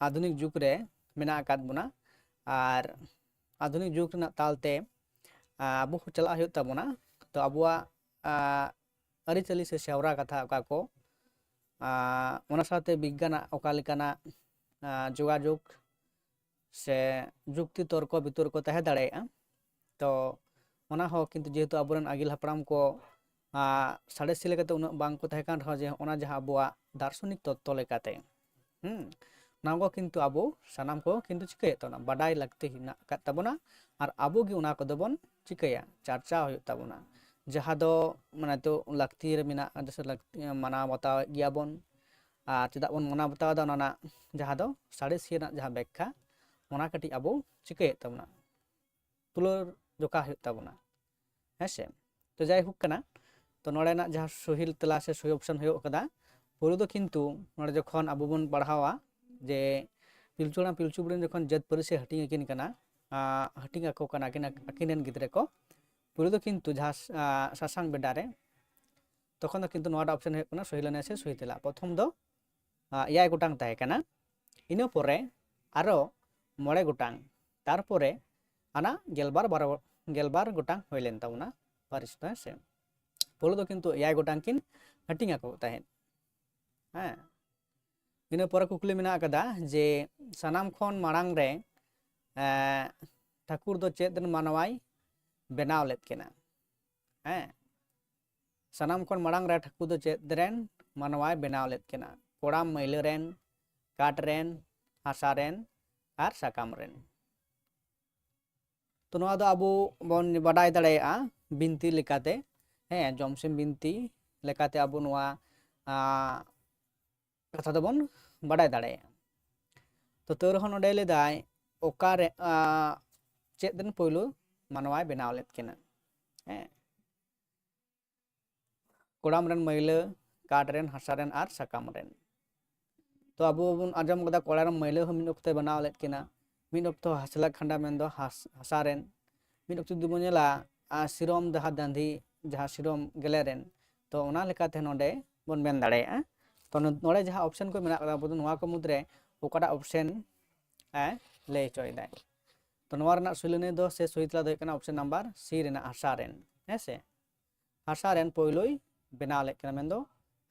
आधुनिक जुग रे मेना अकाद बुना और आधुनिक जुग रना तालते आबो चला हुई तबना तो आबुआ आरिचाली से सेवरा कथा अका को ओना साथे विज्ञान ओका लेकाना जोगाजोग से जुक्ति तर्क बितर्क तहे दाड़ेया। तो ओना हो किंतु जेहेतु आबोरेन आगिल हपड़ाम को साड़ेसी लेकाते उना बांग को तहे कान रहो जे ओना जहाँ आबुआ दार्शनिक तत्व लेकाते नागो किंतु आबो सानाम को किंतु चिकाय तबना बाडाय लगते हिना तबना और आबो गे उना को दोबन चिकाया चर्चा हुई तबना जहाँ दो माने तो लगती रे मेना जैसे लगती माना बताव गियाबन चेदा बन मना बताव दा ना जहाँ दो साड़ेसी ना जहाँ व्याख्या ओना कटी आबो चिकाय तबना तुलो जोका हुई तबना हेसे। तो जाय हुक कना तो नोड़ेना जहाँ सहिल तला से सही ऑप्शन हुई कदा पुरो दो किंतु नोड़े जखन आबो बन पढ़ावा जे पिलचुड़ा पिलचु बुढ़ी जखन जत परिसे हटिंग अकिन कना हटिंग आको कना अकिनेन गिद्रे को पुरो दो किंतु जहाँ सासांग बेडारे तखन दो किंतु नोड़ा ऑप्शन हुई सहिलने से सही तेला प्रथम दो 8 गोटांग तहे कना इना परे आरो 9 गोटांग तारपरे आना गेलबार गोटांग हुई लेन ताबना पारिस तो से पुरो दो किंतु 8 गोटांग किन हटिंग आको तहे इना परे कुकली मेना कदा जे सानाम खन मारांग रे ठाकुर दो चेदन मानवाई बनाव लेत केना सानाम खन मारांग रे ठाकुर दो चेदरेन मानवाई बनाव लेत केना कोड़ाम महिला रेन काट रेन हासा रेन और साकाम रेन। तो नवा दो आबो बन बाडाय दाड़ेया बिनती लेकाते जमसिम बिनती लेकाते आबो नवा कथा दो बन बाडाय दाड़ेया। तो तोरहन नोडे लेदाय ओकारे चेदन पोइलो मानवाय बनाव लेत केना कोड़ाम रेन महिला काट रेन हासा रेन और साकाम रेन। तो आबो बन आजम कदा कोड़ाम महिला हो मिन अक्ते बनाव लेत केना मिन अक्तो हासला खंडा मेन दो हासा रेन मिन अक्तो दुबो नेला सिरम दहा दांधी जहाँ सिरम गेले रेन तो ओना लेकाते नोडे बन मेन दाड़ेया। तो नोड़े जहाँ ऑप्शन को मेना आबो नोवा को मुद्रे ओकाटा ऑप्शन ले चोयदाय। तो नोवा रना सुलने दो से सहितला दो कना ऑप्शन नंबर सी रेना हासा रेन हेसे हासा रेन पोइलोय बनाव ले कना मेन दो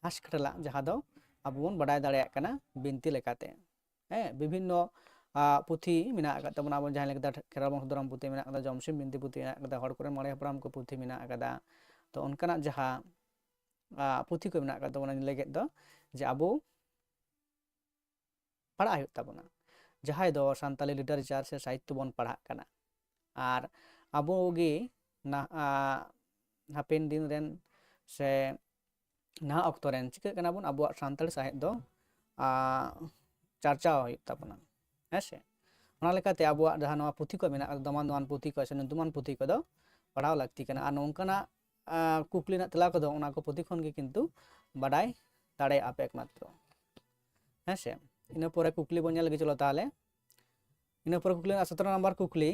हासकटला जहाँ दो आबो बन बाडाय दाड़ेया कना बिनती लेकाते विभिन्न पुथी मेना तबना बन जहाँ लेका खेराल बंशधरम पुथी मेना कदा जमसिम बिनती पुथी मेना कदा हड़ कोरे मरे हपराम को पुथी मेना कदा। तो उनकना जहाँ पुथी को मेना कदा ओना लेगेद दो जे आबो पढ़ा हुई तबना जहाँ दो सानताली लिटरेचर से साहित्य बन पढ़ा कना और आबो गे ना हापेन दिन रेन से ना अक्तो रेन चिका कना बन आबो सानताली साहित्य दो चर्चा हुई तबना हेसे ओना लेकाते आबो जहाँ नवा पुथी को मेना दमान पुथी को से नुतुमान पुथी को दो पढ़ाव लगती कना और नोंकना कुकली ना तेला को दो ओना को पुथी खन गे किंतु बाडाय दाड़े आप एकमात्र हेसे। इना परे कुकली बन नेल गे चलो ताहले इना परे कुकली 17 नंबर कुकली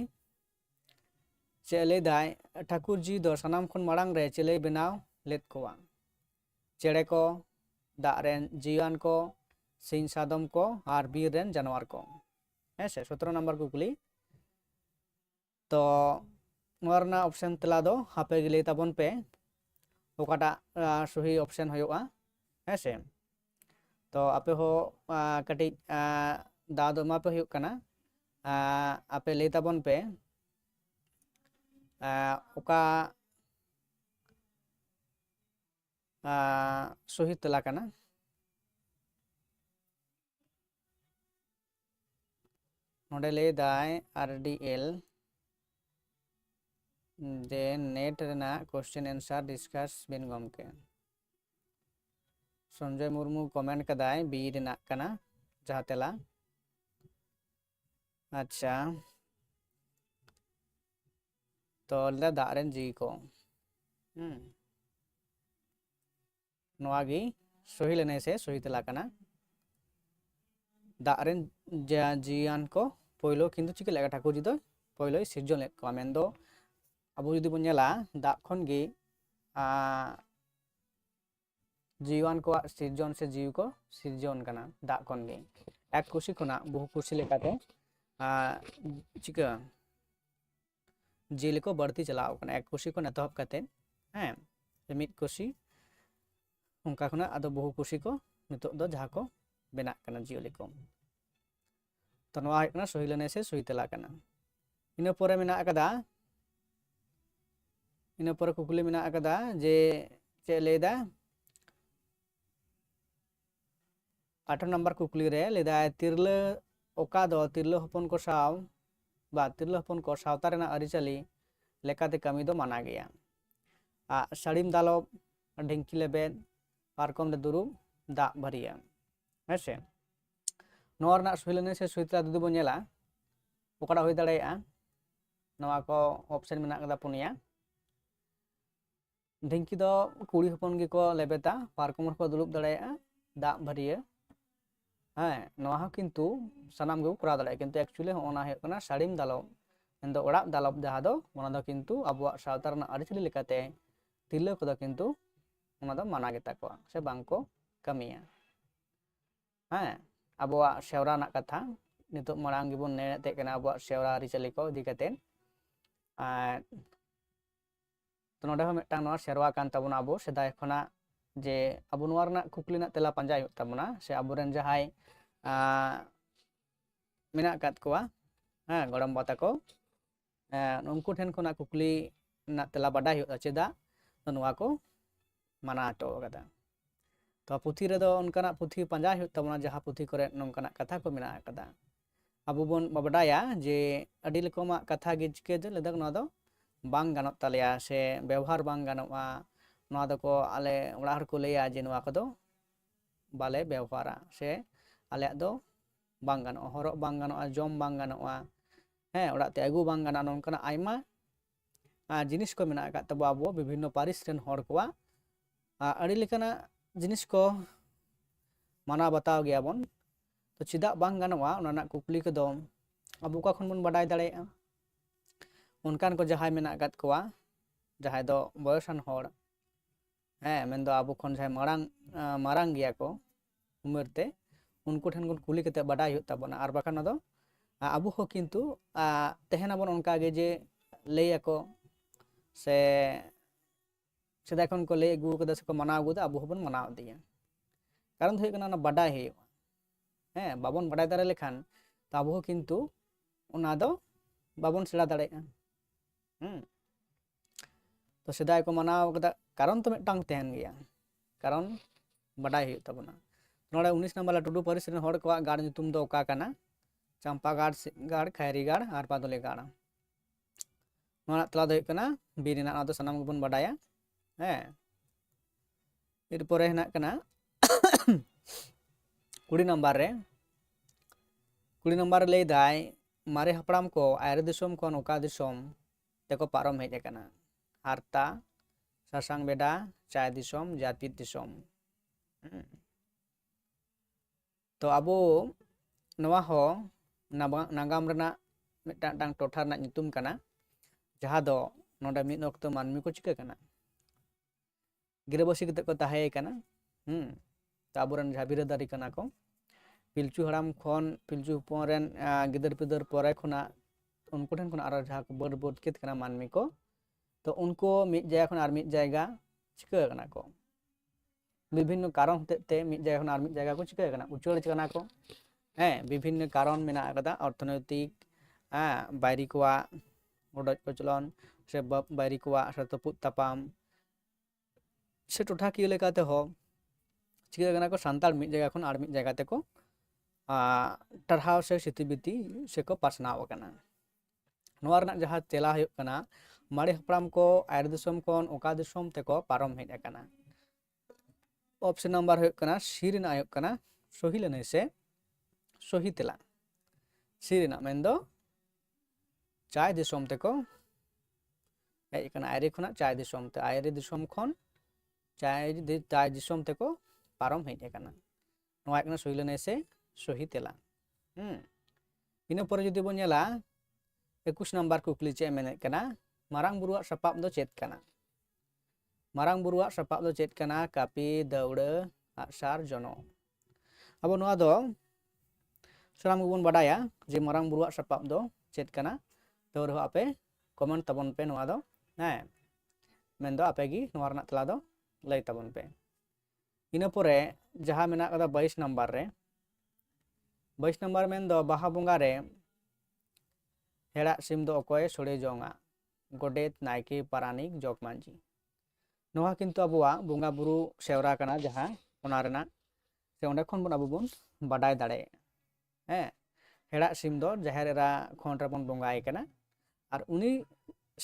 चेले दाय ठाकुर जी दो सानाम खन मारांग रे चेले बनाव लेत कोवा चेड़े को दाग रेन जीवान को सिंह सादम को और बीर रेन जानवर को हेसे 17 नंबर कुकली तो नोआ रना ऑप्शन तेला दो हापे गे लई ताबन पे ओकाटा सही ऑप्शन होयोगा है से तो आपे हो कटी दा दो मा पे होयो कना आपे लई ताबन पे ओका सही तेला कना नोडे लई दाय RDL जे नेट रेना क्वेश्चन आंसर डिस्कस बिन गमके संजय मुर्मू कमेंट कदाय बी रेना कना जहाँ तेला अच्छा तो ले दारेन जी को नोआगी सही लेने से सही तेला कना दारेन जियान को पोइलो किंतु चिके लेगा ठाकुर जी दो पोइलो सिरजन ले को मेंदो अब जुदी बन नेला दा खन गे जीवन को सिरजन से जीव को सिरजन कना दा खन गे एक कुशी खना बहु कुशी लेकाते चिका जिले को बढ़ती चलाओ कना एक कुशी को नतहब कते हैं मिट कुशी उनका खना अदो बहु कुशी को नितोग दो जहाँ को बेना कना जियोली को तो नोआ कना सही लेने से सही तेला कना इन पोरे मेना अकदा इन पोरे कुकुली मेना अकदा जे चे लेदा 8 नंबर कुकुली रे लेदा तिरले ओका दो तिरले हपन को साव बा तिरले हपन को सावता रेना अरिचली लेकाते कमी दो माना गया साड़ीम दालोब ढेंकी लेबेद पारकम दे दुरुब दा भरिया हेसे नोआ रना सही लेने से सही तेला दुदु बन नेला ओकाडा होय दाड़ेया नोआ को ऑप्शन मेना कदा पुनिया ढेंकी दो कुड़ी हपन गे को लेबेता पारकम को दुरुब दाड़ेया दा भरिया हाँ नोआ किंतु सनाम गो करा दाड़े किंतु एक्चुअली होना है कना साड़ीम दालोब एंदो ओड़ा दालोब जहाँ दो ओना दो किंतु अबुआ सावता रना अरिचली लेकाते तिरले को दो किंतु ओना दो माना गेता को से बांको कमिया हाँ अबुआ सेवरा ना कथा नितो मांग गिबन नेते कना अबुआ सेवरा अरिचली को दिकते तो नोडे हो मिटटांग नोआ सेरवा कान ताबोना अबो सेदाय खना जे अबो नोआ रना कुकली ना तेला पांजा हुयुग ताबोना से अबोरेन जहाय मेना कात कोआ हाँ गड़म बाता को उनको ठेन खना कुकली ना तेला बाडाय हुयुग चेदा तो नोआ को माना हटो कदा तो पुथी रे दो उनकाना पुथी पांजा हुयुग ताबोना जहां पुथी करे नोंकाना कथा को मेना कदा अबो बोन बाडाया जे अडी रकमा कथा गे चिके दे लेदा नोआ दो बांग गानोग तालेया से व्यवहार बांग गानोगा नोआ दो को आले ओड़ा हर को लेया जे नोआ को दो बाले व्यवहारा से आले दो बांग गानो हरक बांग गानो जम बांग गानो हैं ओड़ा ते अगु बांग गानो नोंकाना आयमा जिनिस को मेना का तबो अबो विभिन्न पारिस रेन हर कोआ अड़ी लेकाना जिनिस को माना बताव गया बन तो चिदा बांग गानोआ ओना कुकली को दो अबो का खन बन बाडाय दाड़ेया उनकान को जहाय मेना कात कोआ जहाय दो बयसान हर हैं मेन दो अबो खन जहाय मारांग गया को उमरते उनको ठेन को कुली कते बाडाय हुयुग ताबोना आर बाखान दो अबो हो किंतु तेहेना बन उनका गे जे लैया को से सेदा खन को ले अगु कदा से को मनाव अगुदा अबो बन मनाव दिया कारण होय कना बाडाय हुयुग हैं बाबन बाडाय दारे लेखान तो अबो किंतु ओना दो बाबन सेड़ा दाड़ेया तो सेदाय को मनाव कदा कारण तो मिटटांग तहन गया कारण बाडाय हुयुग ताबोना नोडे 19 नंबर टुडू परिस रेन हर को गाड़ नितुम दो ओका कना चंपा गाड़ खैरी गाड़ आर पादोले गाड़ नोना तला दो कना बी रेना ना दो सनाम गबन बाडाया हैं एरपरे हेना कना 20 नंबर ले दाय मारे हपड़ाम को आयरे दिसोम को ओका दिसोम तेको पारम हेज कना हारता सासांग बेडा चाय दिसोम जातित दिसोम तो अबो नवा हो नागाम रेना मिटांग टोठा रेना नितुम कना जहाँ दो नोडे मिद वक्त मानमी को चिका कना गिरबसी कते को ताहे कना तो अबोरेन जहाँ बिरादारी कना को पिलचू हड़ाम खन पिलचू हपन रेन गिदर पिदर परे खना उनको ठेन खन आरो जहाँ को बड़ बड़कित कना मानमी को तो उनको मिड जायगा खन आर मिड जायगा चिका कना को विभिन्न कारण होते मिड जायगा खन आर मिड जायगा को चिका कना उचड़ कना को विभिन्न कारण मेना कदा अर्थनैतिक बायरी कोआ ओडज कोचलन से बायरी कोआ से तपुद तापाम से टोठा किए लेकाते हो चिका कना को सांताल मिड जायगा खन आर मिड जायगा ते को टरहाव से सितिबिति से को पासनाव कना नोआ रना जहाँ तेला हुयुग कना मारे हपड़ाम को आयर दिसोम कोन ओका दिसोम ते को पारम हेज कना ऑप्शन नंबर हुयुग कना सी रना हुयुग कना सही लने से सही तेला सी रना मेंदो चाय दिसोम ते को हेज कना आयरे खना चाय दिसोम ते आयरे दिसोम खन चाय दिसोम ते को पारम हेज कना नोआ कना सही लने से सही तेला इन पर जुदी बन नेला 21 नंबर कुकली चे मेने कना मारांग बुरुआ सपाब दो चेत कना मारांग बुरुआ सपाब दो चेत कना कापी दौड़ आसार जनो अब नोआ दो सराम गुबुन बाडाया जे मारांग बुरुआ सपाब दो चेत कना दौड़ हो आपे कमेंट तबन पे नोआ दो मेन दो आपे गी नोआ रना तला दो लई तबन पे इन परे जहां मेना कदा 22 नंबर रे 22 नंबर मेन दो बाहा बोंगा रे हेड़ा सिम दो अकोय सोड़े जोंगा गोडेत नायके पारानिक जग मांझी नोहा किंतु अबुआ बोंगा बुरु सेवरा कना जहां ओना रेना से ओंडे खन बन अबु बन बाडाय दाड़े हेड़ा सिम दो जहेरा खन रे बन बोंगाय कना और उनी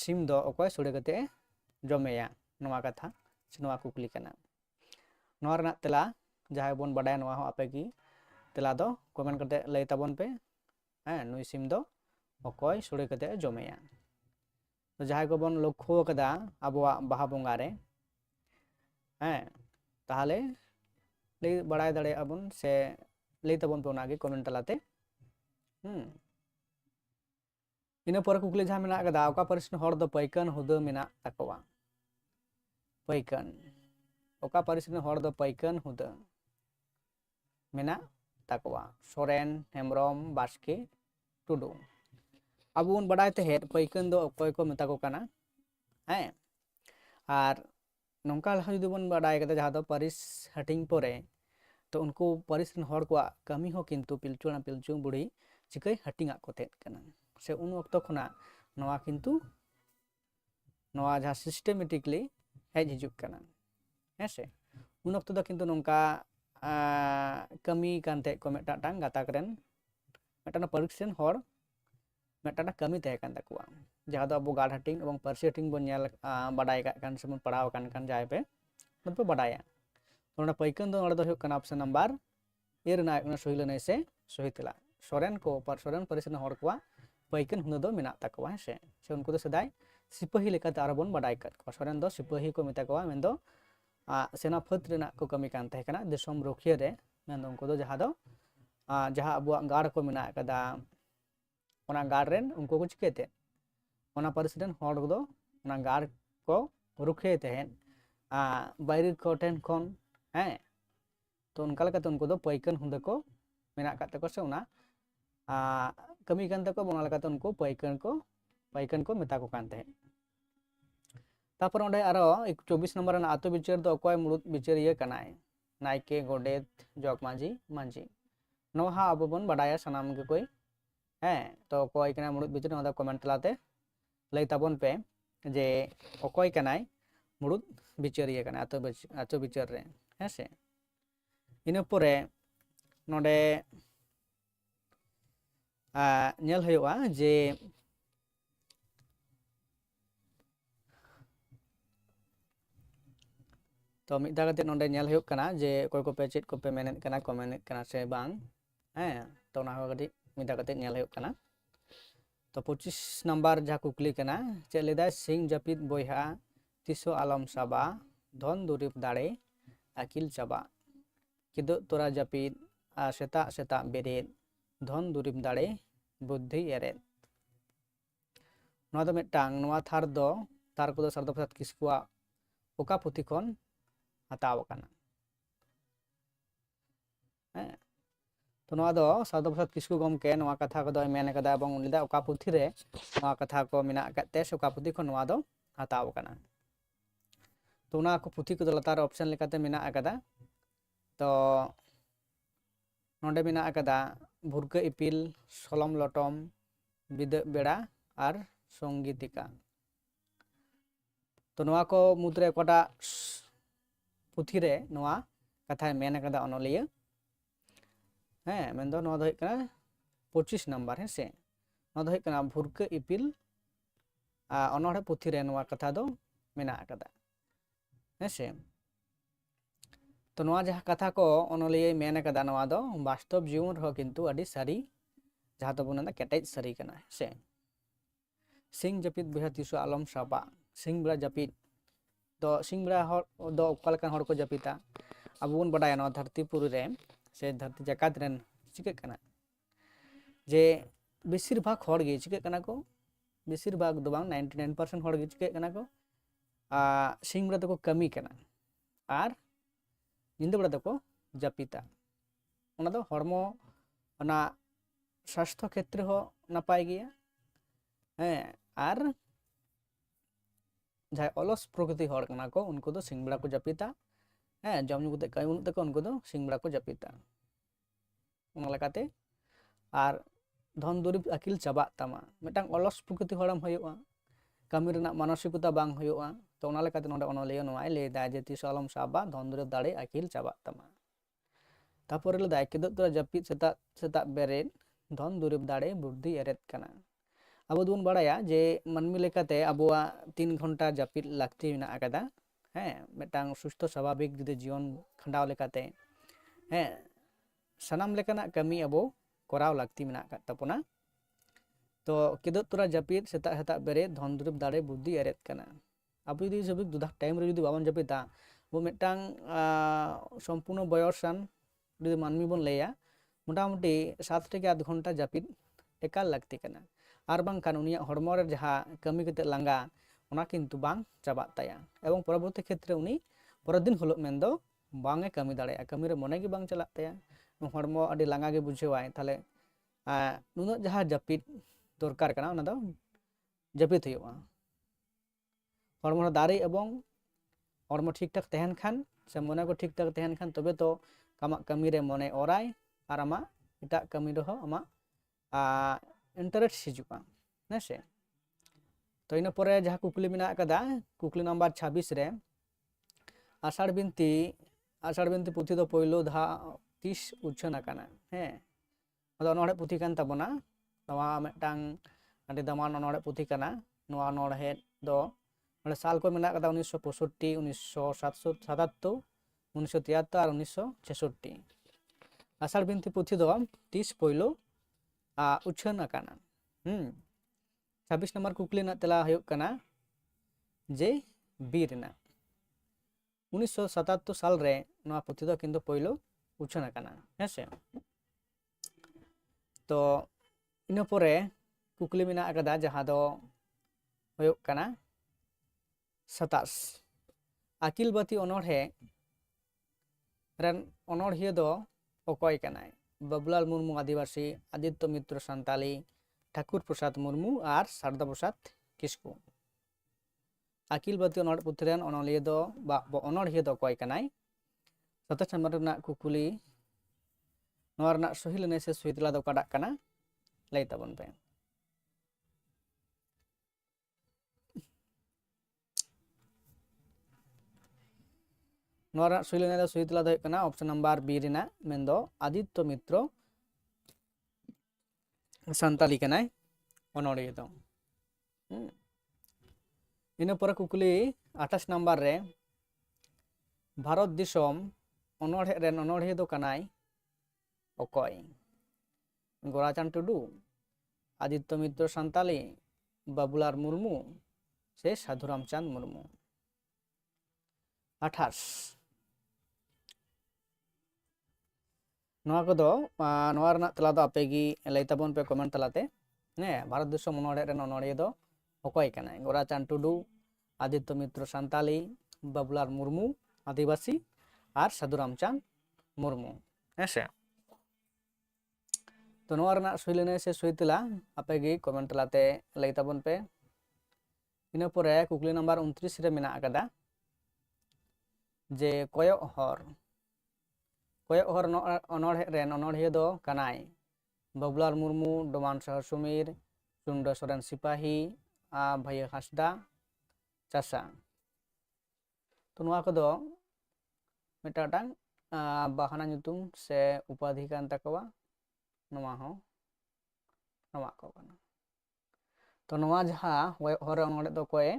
सिम दो अकोय सोड़े कते जमेया नोआ कथा से नोआ कुकली कना नोआ रेना तेला जहां बन बाडाय नोआ हो आपे की तेला दो कमेंट करते लई ताबन पे नुई सिम दो अकोय सोड़े कते जमेया तो जहां को बन लक्ष्य कदा अबुआ बाहा बोंगा रे ताहले लई बड़ाय दाड़े अबन से लई ताबन पे ओनागे कमेंट तलाते इन पर कुकली जहां मेना कदा ओका परिसन हर दो पैकन हुदा मेना तकवा पैकन ओका परिसन हर दो पैकन हुदा मेना ताकवा सोरेन हेमब्रम बास्के टुडू अब बन बाडाय तहेत पैकन दो अकोय को मेता को कना और नौका लहा जुदी बन बाडाय कदा जहां दो परिस हटिंग परे तो उनको परिस रन हर को कमी हो किंतु पिलचुना पिलचु बुढ़ी चिकई हटिंग को तेत कना से उन वक्त खुना नवा किंतु नवा जहां सिस्टेमेटिकली हेज हिजुक कना हेसे उन वक्त दो किंतु नौका कमी कानते को मेटाटांग गाताक रेन मेटाना परिक्सन हर मेटाना कमी तहे कान तकुआ जहां दो अबो गाड हटिंग एवं परसी हटिंग बन नेल बाडाय कान से बन पढ़ाव कान जाय पे मन पे बाडाया ओना पैकन दो दो हुयुग कना ऑप्शन नंबर ए रना सही लने से सही तेला सोरेन को पर सोरेन परिसन हर को पैकन हुना दो मेना तकुआ से उनको दो सदाय सिपाही लेकाते आरो बन बाडाय कत को सोरेन दो सिपाही को मेता को मेन दो सेना फत रेना को कमी कान तहे कना देशम रखिया रे मेन दो उनको दो जहां अबुआ गाड़ को मेना कदा ओना गाड़ रेन उनको को चिकेते ओना परिसदेन हर दो ओना गाड़ को रुखे तहेन बायरी को ठेन खन तो उनका लेकाते उनको दो पैकन हुंदा को मेना काते को से ओना कमी कान तको ओना लेकाते उनको पैकन को मेता को कान तहे तापर ओंडे आरो 24 नंबर रन आतो बिचार दो अकोय मुरुद बिचारिया कनाय नायके गोडेत जग मांझी मांझी नोहा अब बन बाडाया सनाम के कोई तो अकोय कना मुरुद बिचार नोदा कमेंट तलाते लई ताबन पे जे अकोय कनाय मुरुद बिचारिया कना आतो बिचार रे हेसे इन परे नोडे नेल हुयुआ जे तो मिदा कते नोडे नेल हुयुग कना जे कोय को पे चेत को पे मेनेत कना कमेंट कना से बांग तो ना हो कटी मिदा कते नेल हुयुग कना तो 25 नंबर जहां कुकली कना चे लेदा सिंह जपित बोयहा तिसो आलम साबा धन दुरिब दाड़े आकिल चाबा किदो तोरा जपित सेता सेता बेरेद धन दुरिब दाड़े बुद्धि एरेद नोआ दो मिटांग नोआ थार दो तार को दो सरदो प्रसाद किसकुआ ओका पुथि खन हताव कना तो नवा दो साधु प्रसाद किस्कु गमके नवा कथा को दो मेन कदा एबं उनि दा ओका पुथि रे नवा कथा को मेना कते से ओका पुथि को नवा दो हताव कना तो ना को पुथि को लातार ऑप्शन लेकाते मेना कदा तो नोंडे मेना कदा भुरके इपिल सलम लटम बिदा बेड़ा और संगीतिका तो नवा को मुद्रे कोटा पुथि रे नवा कथा मेन कदा अनलिया हाँ मेन दो नवा दो कना 25 नंबर है से नवा दो कना भुरके इपिल अनोड़े पुथि रे नवा कथा दो मेना कदा है से तो नवा जहाँ कथा को अनलिया मेन कदा नवा दो वास्तव जीवन रहो किंतु अडी सारी जहाँ तो बुना केटेज सारी कना से सिंह जपित बिहा तिसो आलम साबा सिंह बेड़ा जपित तो सिंह बेड़ा हर दो ओकालकान हर को जपिता अब बन बडाया नवा धरती पुरी रे से धरती जकात रेन चिके कना जे बेसिर भाग हर गे चिके कना को बेसिर भाग दो बांग 99% हर गे चिके कना को सिंह बेड़ा तो को कमी कना आर निंदा बेड़ा तो को जपिता ओना दो हरमो ओना स्वास्थ्य क्षेत्र हो नापाय गया हाँ आर जहाँ अलस प्रकृति हर कना को उनको दो सिंह बेड़ा को जपिता हाँ जम ᱧᱩ कते कई उन तक उनको दो सिंह बेड़ा को जपिता उना लकाते आर धन दुरिब अकिल चाबा तमा मिटांग अलस प्रकृति हरम होयोआ कमी रेना मानसिकता बांग होयोआ तो उना लकाते नोडे अनलिया नोवाय ले दा जे तिस अलम साबा धन दुरिब दाड़े अकिल चाबा तमा तारपरे ले दा किदो तोरा जपित सेता सेता बेरेद धन दुरिब दाड़े बुद्धि एरेत कना अब दोन बड़ाया जे मनमी लेकाते अबुआ 3 घंटा जपित लाक्ति मेना आकदा हैं मिटांग सुस्थ स्वाभाविक जुदि जीवन खंडाव लेकाते हैं सनाम लेकाना कमी अबो कराव लाक्ति मेना आकद तपना तो किदो तोरा जपित सेता सेता बेरे धन दुरिब दाड़े बुद्धि एरेत कना अब जुदि सबिक दुदा टाइम रे जुदि बाबन जपिता वो मिटांग संपूर्ण बयसान जुदि मनमी बन लेया मोटामुटी 7 থেকে 8 घंटा जपित एकाल लाक्ति कना आर बांखान उनिया हरमो रे जहाँ कमी कते लांगा ओना किंतु बांग चाबात ताया एवं परवर्ती क्षेत्र उनी पर दिन हलो मेंदो बांगे कमी दाड़ेया कमी रे मने गे बांग चलात ताया हरमो अडी लांगा गे बुझेवाय ताले नुना जहाँ जपित दरकार कना ओना दो जपित हुआ हरमो दारे एवं हरमो ठीक ठाक तहन खान से मने को ठीक ठाक तहन खान तबे तो कामा कमी रे मने ओराय आर आमा इटा कमी रहो आमा इंटरेस्ट हिजुआ है से तो इन पर जहाँ कुकली मेना कदा कुकली नंबर 26 रे आषाढ़ बिनती पुथी दो पहिलो धा 30 उच्छन आकाना हैं अदो नोड़े पुथी कान तबना नवा मिटांग अडी दमान नोड़े पुथी काना नवा नोड़े दो नोड़े साल को मेना कदा 1965 1977 1973 और 1966 आषाढ़ बिनती पुथी दो 30 पहिलो उच्छन आकाना 26 नंबर कुकली ना तेला हुयुक कना जे बीर ना 1977 साल रे नवा पुथी दो किंतु पहिलो उच्छन आकाना हेसे तो इन परे कुकली मेना आकादा जहाँ दो हुयुक कना 27 आकिल बाती अनोढ़े रन अनोढ़िया दो अकय कनाय बाबुलाल मुर्मू आदिवासी आदित्य मित्र सान्ताली ठाकुर प्रसाद मुर्मू और शारदा प्रसाद किस्कू आकिल बाती अनोढ़ पुथरेन अनलिया दो अनोढ़िया दो अकय कनाय 27 नंबर रना कुकुली नवा रना सही लेने से सुहितला दो काडा कना लई ताबन पे नवा सही लेने दो सुहितला दो कना ऑप्शन नंबर बी रेना मेंदो आदित्य मित्र सान्ताली कनाय अनोड़िया दो इन पर कुकली 28 नंबर रे भारत दिसोम अनोढ़े रेन अनोढ़िया दो कनाय अकय गोराचांद टुडू आदित्य मित्र सान्ताली बाबुलाल मुर्मू से साधुराम चांद मुर्मू 28 नवा को दो नवा रना तला दो आपेगी लई ताबन पे कमेंट तलाते ने भारत दिसोम अनोढ़े रेन अनोढ़िया दो अकय कनाय गोराचांद टुडू आदित्य मित्र सान्ताली बाबुलाल मुर्मू आदिवासी और साधुराम चांद मुर्मू ऐसे तो नोआ रना सही लेने से सही तेला आपे गी कमेंट तलाते लई ताबन पे। इना परे कुकली नंबर 29 रे मेना आकदा जे कोयक हर अनोढ़े रेन अनोढ़िया दो कनाई बबलार मुर्मू, डोमान सहर सुमीर, चुंडा सोरेन सिपाही, भैया हासदा चासा। तो नोआ को दो मिटाटांग बाहाना nyutum से उपाधि कान तकवा नोआ हो नोआ को कना। तो नोआ जहा हर अनोढ़े दो कोए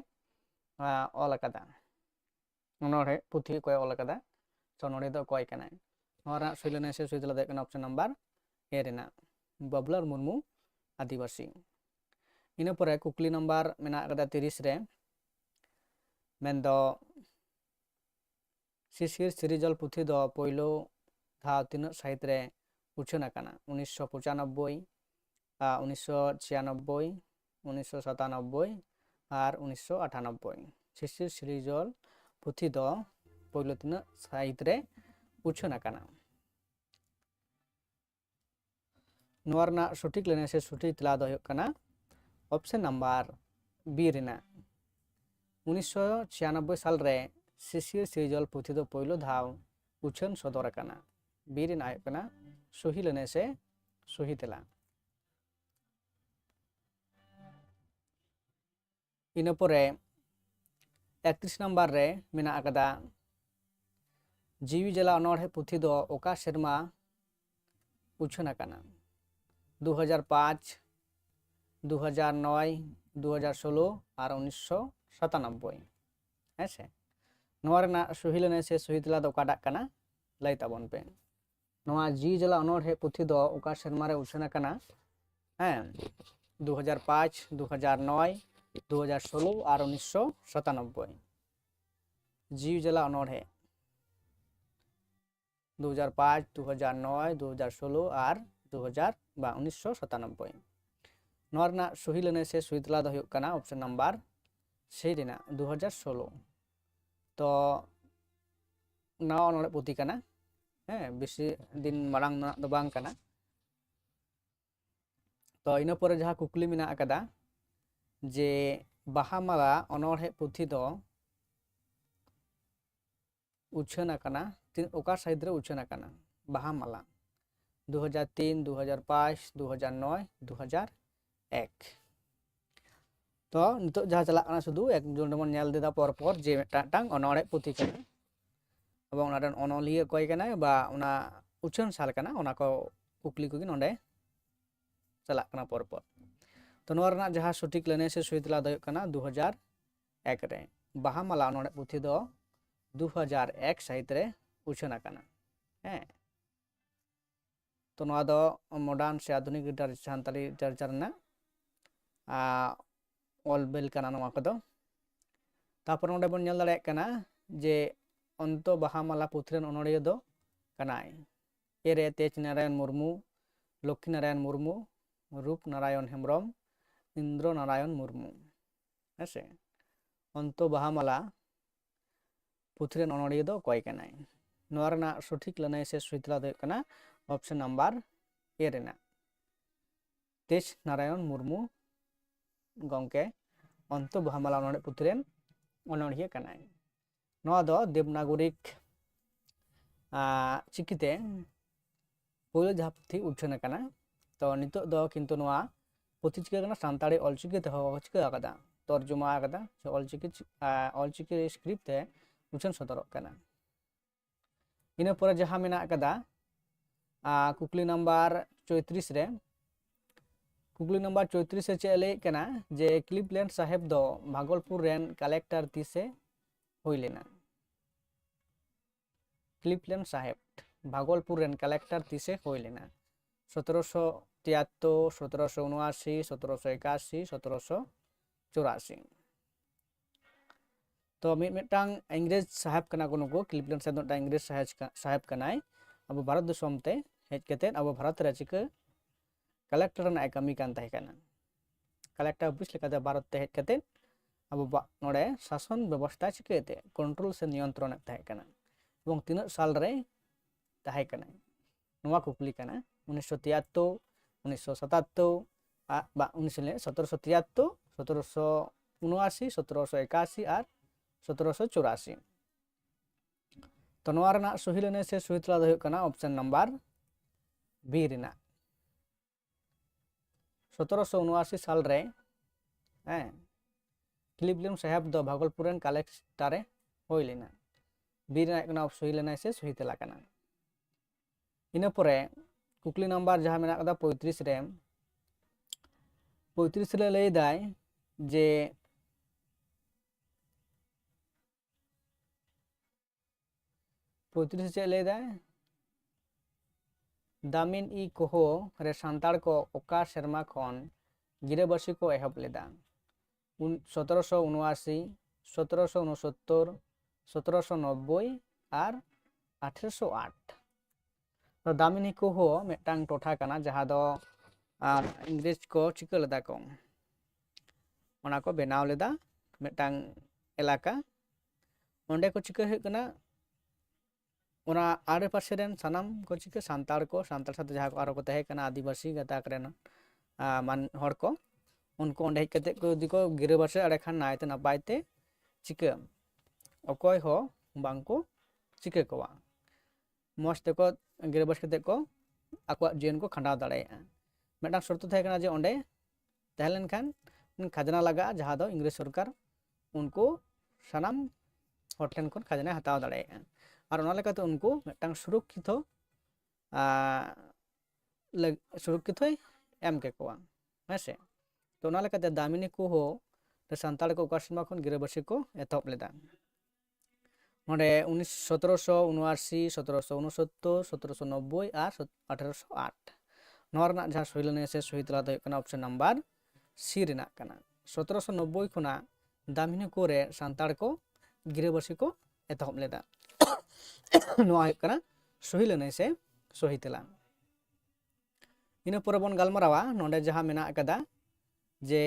ऑल कदा अनोढ़े पुथी कोए ऑल कदा तो अनोढ़े दो कोई कनाई नोआ सैलने से सुइतला दे कना ऑप्शन नंबर ए रेना बबलार मुर्मू आदिवासी। इना परे कुकली नंबर मेना कदा 30 रे मेनदो शिशिर सिरिजल पुथी दो पहलो धाव तीन साहित्य रे उछन आकाना 1995, 1996, 1997 और 1998। शिशिर सिरिजल पुथी दो पहलो तीन साहित्य रे उछन आकाना। नोआ रना सठिक लेने से सठिक तेला दो हुयुग कना ऑप्शन नंबर बी रेना 1996 साल रे शिशिर सिरिजल पुथी दो पहलो धाव उछन सदर आकाना। बी रेना हुयुग कना सही लेने से सही तेला। इना परे 31 नंबर रे मेना आकदा जीवी जला अनोढ़े पुथी दो ओका सेरमा उछन आकाना 2005, 2009, 2016 और 1997 ऐसे। नोआ रना सही लेने से सही तेला दो काटा कना लई ताबन पे। नोआ जी जला अनोढ़े पुथी दो ओका सेरमा रे उछन आकाना हैं 2005, 2009, 2016 और 1997। जीव जला अनोढ़े 2005, 2009, 2016 और 1997। नोआ रना सही लेने से सही तेला दो हुयुग कना ऑप्शन नंबर सी रेना 2016। तो नाव अनोढ़े पुथी कना हैं बेसी दिन मारांग दो बांग कना। तो इना परे जहाँ कुकली मेना आकदा जे बाहा माला अनोढ़े पुथी दो उछन आकाना ओका साहित्य रे उछन आकाना बाहा माला 2003, 2005, 2009, 2001। तो नितो जहाँ चला कना शुधु एक जोन नेल देदा पर जे मिटाटांग अनोढ़े पुथी कना एबं ओना रेन अनोलिया कोय कना बा ओना उछन साल कना ओना को कुकली को नोंडे चला कना पर। तो नोआ रना जहाँ सठिक लेने से सही तेला दो हुयुग कना 2001 रे बाहा माला अनोढ़े पुथी दो 2001 साहित्य रे उछन आकाना हैं। तो नोआ दो मॉडर्न से आधुनिक सानताली लिटरेचर ना ऑल बेल कना नोआ को दो। तापर नोंडे बन नेल दाड़ेयाग कना जे अंतो बाहा माला पुथी रेन अनोढ़िया दो कनाय ए रे तेज नारायण मुर्मू, लक्ष्मी नारायण मुर्मू, रूप नारायण हेम्ब्रम, इंद्र नारायण मुर्मू ऐसे। अंतो बाहा माला पुथी रेन अनोढ़िया दो कोय कनाय। नोआ रना सठिक लेने से सही तेला दो हुयुग कना ऑप्शन नंबर ए रेना तेज नारायण मुर्मू गंके अंतो बाहा माला अनोढ़े पुथी रेन अनोढ़िया कनाय। नोआ दो देवनागरिक चिकिते पहले जहाँ पुथी उछन आकाना। तो नितो दो किन्तु नोआ पुथी चिका कना सानताड़ी ऑलचिकी ते हो चिका आकादा तर्जुमा आकादा से ऑलचिकी स्क्रिप्ट ते उछन सदरक कना। इना परे जहाँ मेना आकादा कुकली नंबर 34 रे कुकली नंबर 34 से चे लई कना जे क्लिपलैंड साहेब दो भागलपुर रेन कलेक्टर तीसे हुई लेना। क्लिपलैंड साहेब भागलपुर रेन कलेक्टर तीसे हुई लेना 1773, 1779, 1781, 1784। तो मिटांग इंग्रेज साहेब कना को नुको क्लिपलैंड साहेब दो इंग्रेज साहेब कनाय अब भारत दिसोम ते हेज कते अब भारत रे चिका कलेक्टर ना कमी कान ताहे कना कलेक्टर ऑफिस लेकाते भारत ते हेज कते अब नोडे शासन व्यवस्था चिकाते कंट्रोल से नियंत्रण ताहे कना एवं तीन साल रे ताहे कना नोआ कुकली कना 1973, 1977 বা 1773 1779 1781 আর 1784 तो नोआ रना सही लेने से सही तला दो कना ऑप्शन नंबर बी रेना 1779 साल रे फिलिप साहेब दो भागलपुर कलेक्टारे होई लेना बी रेना कना सही लेने से सही तला कना इना परे कुकली नंबर जहां मेना कदा 35 रे 35 रे लई दाय जे पैंतीस चे लेदा दामिन ई कोहो रे सांताड़ को ओका शर्मा खन गिरेबासी को एहब लेदा 1779 1769 1790 और 1808 तो दामिन ई कोहो मेटांग टोठा कना जहां दो इंग्रेज को चिका लेदा को ओना को बेनाव लेदा मेटांग एलाका ओंडे को चिका हे कना ओना आरे पासे रेन सनाम को चिके सांताड़ साथे जहां को आरो को तहे कना आदिवासी गताक रेन मान हर को उनको ओंडे कते को दिको गिरेबासे अड़े खान नायते नपायते चिके अकोय हो बांको चिके कोवा मस्त को गिरेबास कते को आको जीवन को खंडाव दाड़ेया मेटा शर्त तहे कना जे ओंडे तहलेन खान खजना लगा जहां दो इंग्रेज सरकार उनको सनाम होटलेन को खजना हताव दाड़ेया और ओना लेकाते उनको मेटांग सुरक्षित एम के कोवा हेसे तो ओना लेकाते दामिनी को हो सांताड़ को ओकाशमा खन गिरेबासी को एतहब लेदा ओंडे 1779 1769 1790 और 1808 नोआ रना जहां सही लेने से सही तला दो कना ऑप्शन नंबर सी रेना कना 1790 खुना दामिनी को रे सांताड़ को गिरेबासी को एतहब लेदा सही लेने से सही तला इन पर बन गलमारावा नोडे जहां मेना कदा जे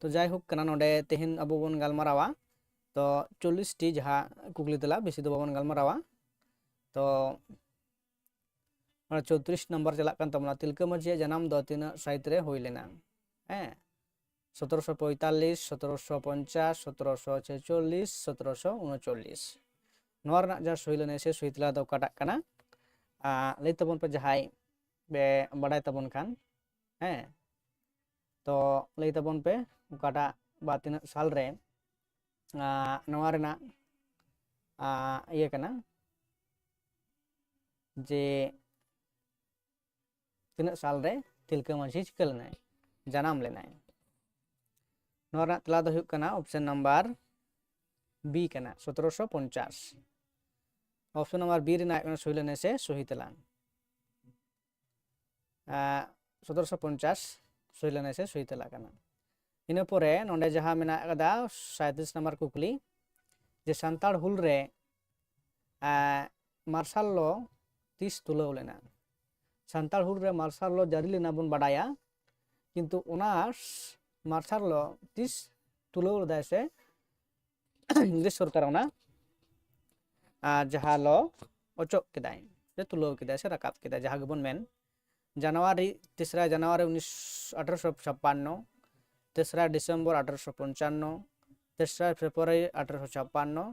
तो जाय हुक कना नोडे तेहिन अबो बन गलमारावा तो 40 टी जहां कुकली तला बेसी दो बन गलमारावा तो 34 नंबर चला कन तमना तिलका मांझी जन्म दो तीन साहित रे होई लेना 1745 1750 1746 1739 नोआ रना जहां सही लेने से सही तला दो काटा कना लई तबन पे जहाय बे बड़ाय तबन खान तो लई तबन पे काटा बा तीन साल रे नोआ रना ये कना जे तीन साल रे तिलका मांझी चिका लेना जन्म लेना नोआ रना तला दो हुयुग कना ऑप्शन नंबर बी कना 1750 ऑप्शन नंबर बी रेना सही लेने से सही तला 1750 सही लेने से सही तला कना इन परे नोंडे जहां मेना कदा 37 नंबर कुकली जे सांताड़ हुल रे मार्शल लॉ 30 तुलाव लेना सांताड़ हुल रे मार्शल लॉ जारी लेना बन बाडाया किंतु ओना मार्शल लॉ 30 तुलाव लेदा से इंग्लिश सरकार ओना जहां लो ओचोक केदाय से तुलाव केदाय से रकाब केदाय जहां गबन मेन जनवरी 3 जनवरी 1856 3 डिसेम्बर 1855 3 फेब्रुआरी 1856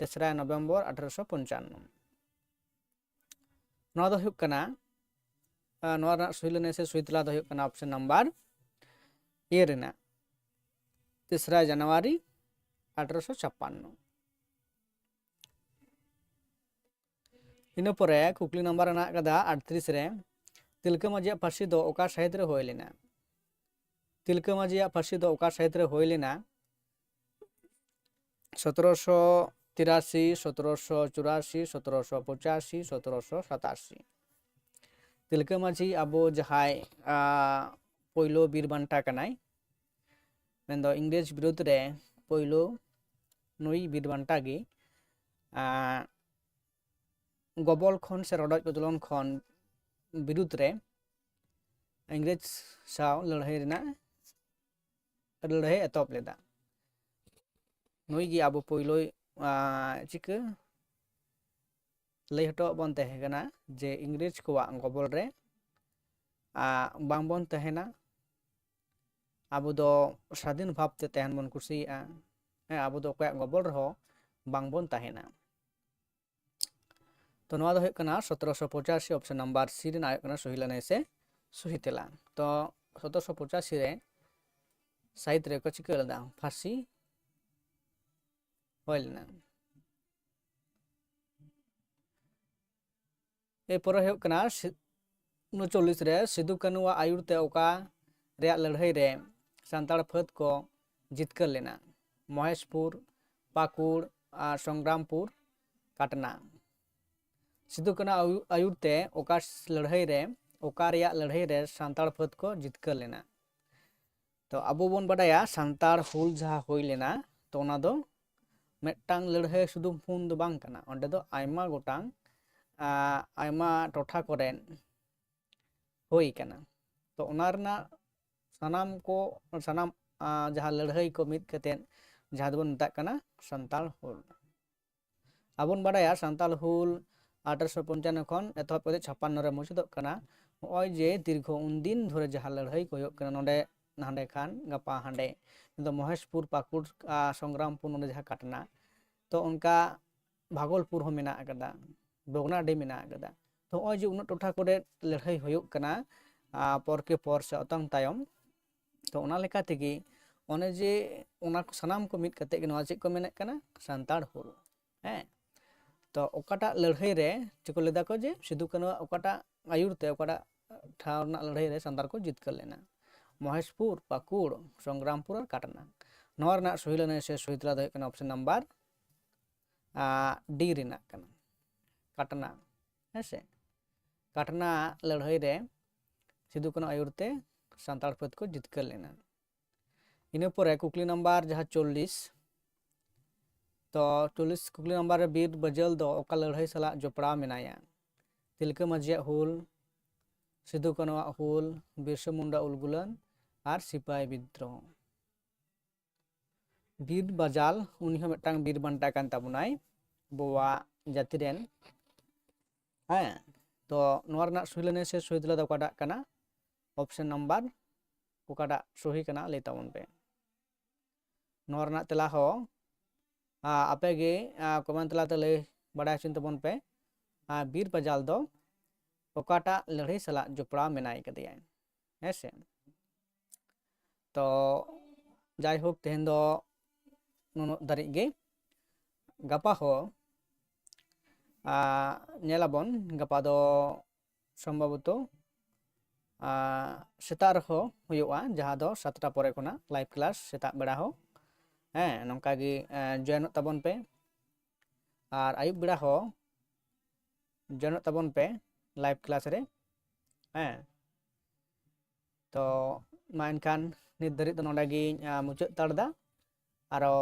3 नवंबर 1855 नोआ दो हुयुग कना नोआ रना सही लेने से सही तला दो हुयुग कना ऑप्शन नंबर ए रेना 3 जनवरी 1856 इन परे कुकली नंबर रना कदा 38 रे तिलका मांझिया फांसी दो ओका साहित रे होय लेना तिलका मांझिया फांसी दो ओका साहित रे होय लेना 1783 1784 1785 1787 तिलका मांझी अब जहाय पहिलो बीर बांटा कनाय मेन दो इंग्रेज विरोध रे पहिलो नुई बीर बांटा गी गबल खन से रडज कचलन खन विरुद्ध रे इंग्रेज साव लड़ाई एतहब लेदा नुई गी अब पहिलो चिका लई हटो बन तहे कना जे इंग्रेज को गबल रे बांबन तहना आबो दो स्वाधीन भावते तहन बन कुसिया आबो दो अकय गबल रहो बांबन तहना तो नवा दो है कना 1785 ऑप्शन नंबर सी रे नायक कना सही लाने से सही तेला तो 1785 रे साहित्य रे को चिका लदा फांसी होइलना ए पर है कना 39 रे सिदु कानुआ आयुर ते ओका रेया लड़ाई रे सांताड़ फत को जितकर लेना महेशपुर पाकुड़ और संग्रामपुर काटना सिदु कान्हू आयुर ते ओका लड़ाई रे ओका रेया लड़ाई रे सांताड़ फत को जितकर लेना तो अबो बन बडाया सांताड़ हुल जहा होई लेना तो ओना दो मेटांग लड़ाई शुधु फून दो बांग कना ओंडे दो आयमा गोटांग आयमा टोठा कोरेन होई कना तो ओनारना सनाम को सनाम जहाँ लड़ाई को मिद कतेन जहाँ दबन मता कना सांताल हुल आबन बडाया सांताल हुल 1855 खन एतहब कते 56 रे मुचादो कना ओय जे दीर्घ उनदिन धरे जहाँ लड़ाई को होयो कना नोडे नांडे खान गपा हांडे तो महेशपुर पाकुड़ संग्रामपुर नोडे जहाँ काटना तो उनका भागलपुर हो मेना अकदा बगनाडी मेना अकदा तो ओय जे उन टोठा कोरे लड़ाई होयो कना पर के पर से अतंग तायम तो ओना लेका तेगी ओने जे ओना सनाम को मिद कते नवा चेक को मेने कना सांताड़ हुल हैं तो ओकाटा लड़ाई रे चेक लेदा को जे सिदु कान्हू ओकाटा आयुर ते ओकाटा ठावना लड़ाई रे सांताड़ को जितकर लेना महेशपुर पाकुड़ संग्रामपुर और काटना नवा रना सही लने से सही तला दो कना ऑप्शन नंबर डी रिना कना काटना है से काटना लड़ाई रे सिदु कान्हू आयुर ते सांताड़ फत को जितकर लेना इन पर कुकली नंबर जहाँ 40 तो 40 कुकली नंबर बीर बजल दो ओका लड़ाई सला जोपड़ा मेनाया तिलका मांझिया हुल सिदु कान्हू हुल बिरसा मुंडा उलगुलन और सिपाही विद्रोह बीर बजाल उन्हीं मेटांग बीर बंटा कान ताबुनाय बोवा जाति रेन हैं तो नोआ रना सही लने से सही तला दो काटा कना ऑप्शन नंबर ओकाटा सही कना ले ताबुन पे नोआ रना तेला हो आपे गे कमेंट तला ते ले बड़ा चिन ताबुन पे बीर बजाल दो ओकाटा लड़ाई सला जोपड़ा मेनाय कदिया हेसे तो जाय होक तेहन दो नुनो दारी गे गपा हो नेलाबन गपा दो संभवतो सेता रहो हुयुआ जहाँ दो 7टा परे कोना लाइव क्लास सेता बेड़ा हो हैं नोंका गे जॉइन ताबन पे और आयुब बेड़ा हो जॉइन ताबन पे लाइव क्लास रे हैं तो मा एनखान नित दारी तो नोंडा गे मुचाद ताड़दा आरो